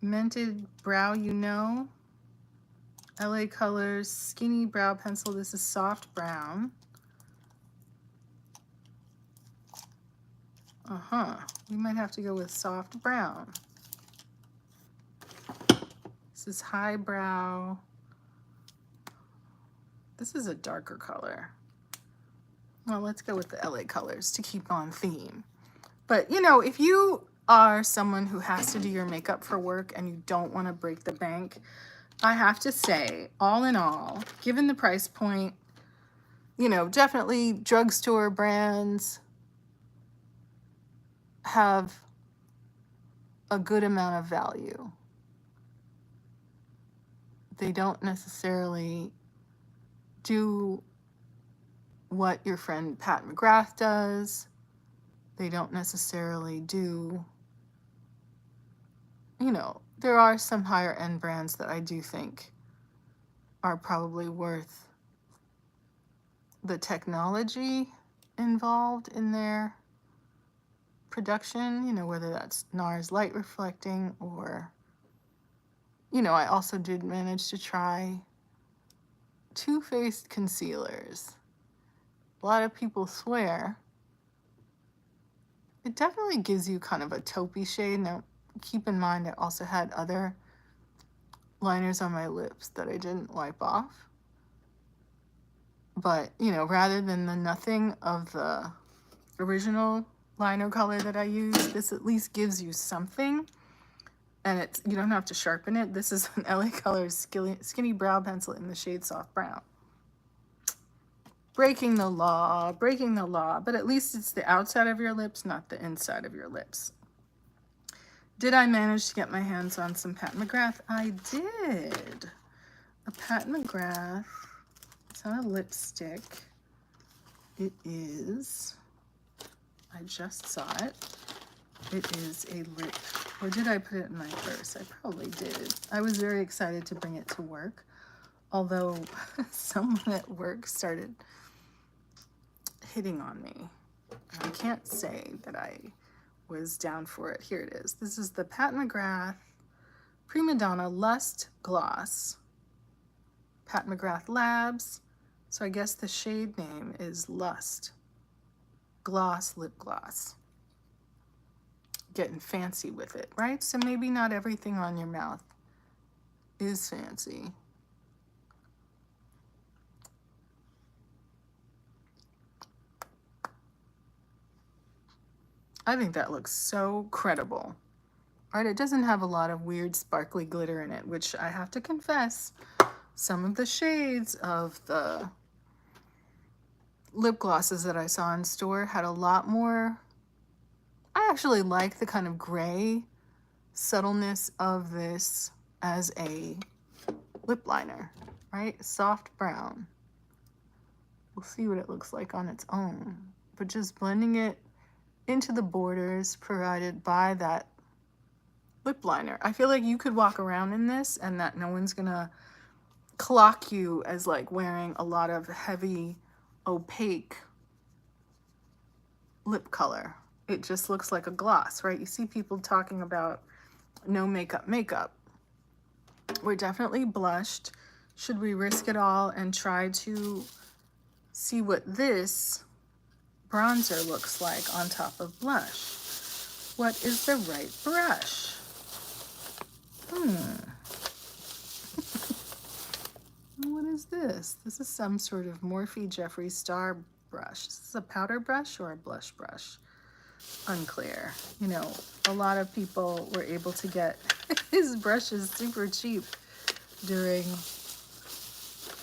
Mented brow, you know. LA Colors Skinny Brow Pencil. This is soft brown. We might have to go with soft brown. This is highbrow. This is a darker color. Well, let's go with the LA Colors to keep on theme. But, you know, if you are someone who has to do your makeup for work and you don't want to break the bank, I have to say, all in all, given the price point, you know, definitely drugstore brands have a good amount of value. They don't necessarily do what your friend Pat McGrath does. They don't necessarily do, you know, there are some higher end brands that I do think are probably worth the technology involved in their production, you know, whether that's NARS light reflecting or, you know, I also did manage to try Too Faced concealers. A lot of people swear it definitely gives you kind of a taupey shade. Now, keep in mind, I also had other liners on my lips that I didn't wipe off. But, you know, rather than the nothing of the original liner color that I use, this at least gives you something. And it's, you don't have to sharpen it. This is an LA Colors Skinny Brow Pencil in the shade Soft Brown. Breaking the law, but at least it's the outside of your lips, not the inside of your lips. Did I manage to get my hands on some Pat McGrath? I did. A Pat McGrath. It's not a lipstick. It is, I just saw it. It is a lip, or did I put it in my purse? I probably did. I was very excited to bring it to work, although someone at work started hitting on me. I can't say that I was down for it. Here it is. This is the Pat McGrath Prima Donna Lust Gloss. Pat McGrath Labs. So I guess the shade name is Lust Gloss Lip Gloss. Getting fancy with it, right? So maybe not everything on your mouth is fancy. I think that looks so credible. All right, it doesn't have a lot of weird sparkly glitter in it, which I have to confess, some of the shades of the lip glosses that I saw in store had a lot more. I actually like the kind of gray subtleness of this as a lip liner, right? Soft brown. We'll see what it looks like on its own, but just blending it into the borders provided by that lip liner. I feel like you could walk around in this and that no one's gonna clock you as like wearing a lot of heavy, opaque lip color. It just looks like a gloss, right? You see people talking about no makeup. We're definitely blushed. Should we risk it all and try to see what this bronzer looks like on top of blush? What is the right brush? What is this? This is some sort of Morphe Jeffree Star brush. Is this a powder brush or a blush brush? Unclear. You know, a lot of people were able to get his brushes super cheap during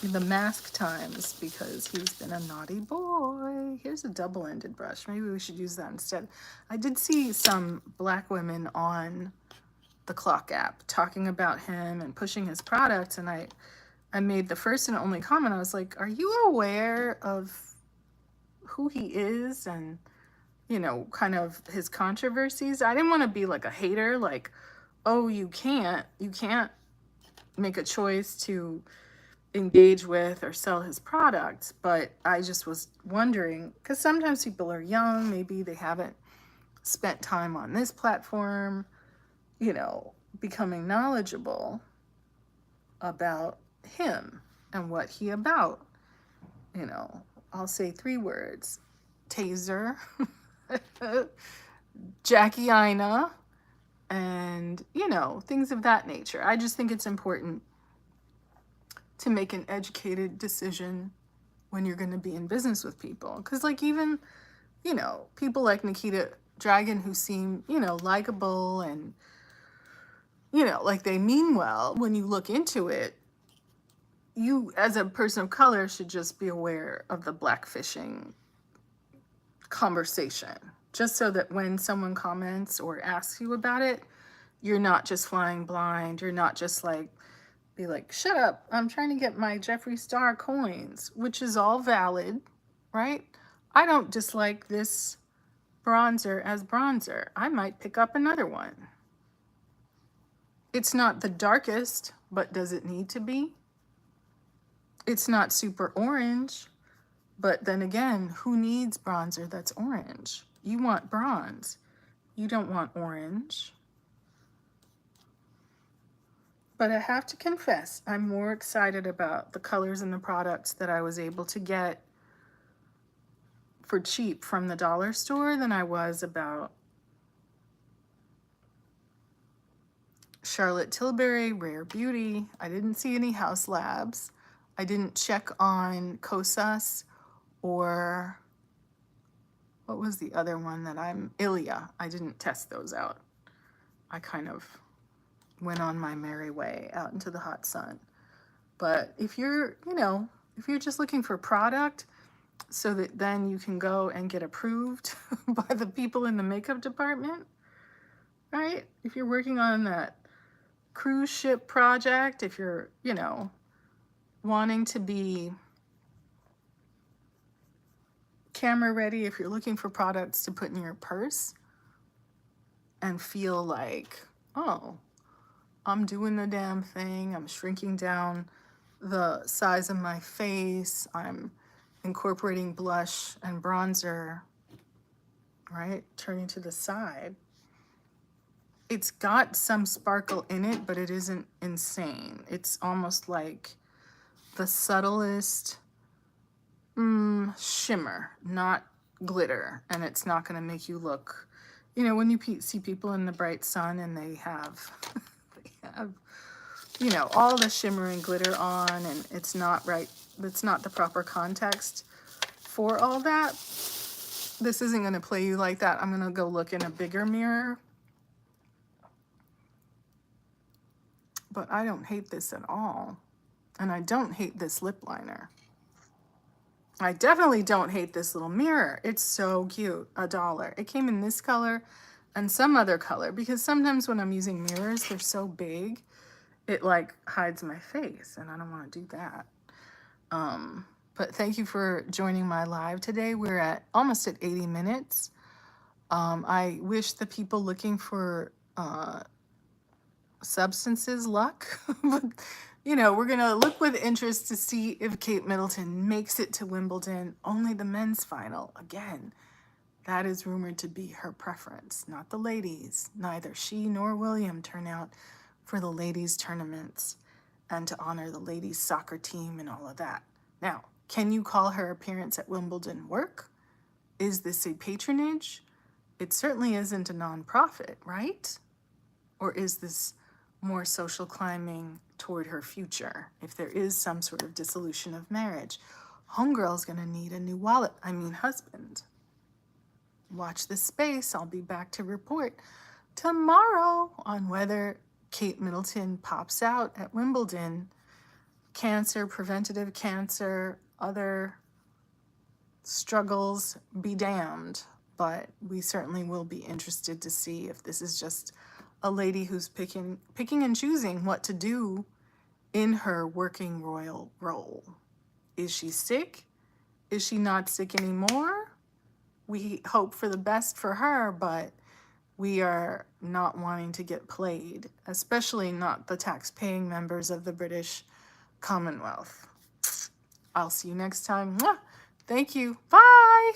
the mask times because he's been a naughty boy. Here's a double-ended brush. Maybe we should use that instead. I did see some black women on the Clock app talking about him and pushing his products, and I made the first and only comment. I was like, are you aware of who he is and, you know, kind of his controversies? I didn't want to be like a hater, like, oh, you can't make a choice to engage with or sell his products. But I just was wondering, because sometimes people are young, maybe they haven't spent time on this platform, you know, becoming knowledgeable about him and what he about. You know, I'll say 3 words: taser, Jackie Ina, and, you know, things of that nature. I just think it's important to make an educated decision when you're going to be in business with people. Because, like, even, you know, people like Nikita Dragon who seem, you know, likable and, you know, like they mean well, when you look into it, you as a person of color should just be aware of the blackfishing conversation, just so that when someone comments or asks you about it, you're not just flying blind. You're not just like, be like, shut up, I'm trying to get my Jeffree Star coins, which is all valid, right? I don't dislike this bronzer as bronzer. I might pick up another one. It's not the darkest, but does it need to be? It's not super orange, but then again, who needs bronzer that's orange? You want bronze. You don't want orange. But I have to confess, I'm more excited about the colors and the products that I was able to get for cheap from the dollar store than I was about Charlotte Tilbury, Rare Beauty. I didn't see any House Labs. I didn't check on Kosas or what was the other one that Ilia. I didn't test those out. I kind of went on my merry way out into the hot sun. But if you're, you know, if you're just looking for product so that then you can go and get approved by the people in the makeup department, right? If you're working on that cruise ship project, if you're, you know, wanting to be camera ready, if you're looking for products to put in your purse and feel like, oh, I'm doing the damn thing, I'm shrinking down the size of my face, I'm incorporating blush and bronzer, right? Turning to the side. It's got some sparkle in it, but it isn't insane. It's almost like the subtlest shimmer, not glitter. And it's not going to make you look, you know, when you see people in the bright sun and they have, you know, all the shimmer and glitter on, and it's not right, it's not the proper context for all that. This isn't going to play you like that. I'm going to go look in a bigger mirror. But I don't hate this at all. And I don't hate this lip liner. I definitely don't hate this little mirror. It's so cute. $1. It came in this color and some other color, because sometimes when I'm using mirrors, they're so big, it like hides my face, and I don't want to do that. But thank you for joining my live today. We're at almost at 80 minutes. I wish the people looking for substances luck, but you know, we're gonna look with interest to see if Kate Middleton makes it to Wimbledon. Only the men's final. Again, that is rumored to be her preference, not the ladies. Neither she nor William turn out for the ladies tournaments and to honor the ladies soccer team and all of that. Now, can you call her appearance at Wimbledon work? Is this a patronage? It certainly isn't a nonprofit, right? Or is this more social climbing toward her future, if there is some sort of dissolution of marriage. Homegirl's gonna need a new husband. Watch this space. I'll be back to report tomorrow on whether Kate Middleton pops out at Wimbledon. Cancer, preventative cancer, other struggles be damned. But we certainly will be interested to see if this is just a lady who's picking and choosing what to do in her working royal role. Is she sick? Is she not sick anymore? We hope for the best for her, but we are not wanting to get played, especially not the tax-paying members of the British Commonwealth. I'll see you next time. Mwah! Thank you. Bye.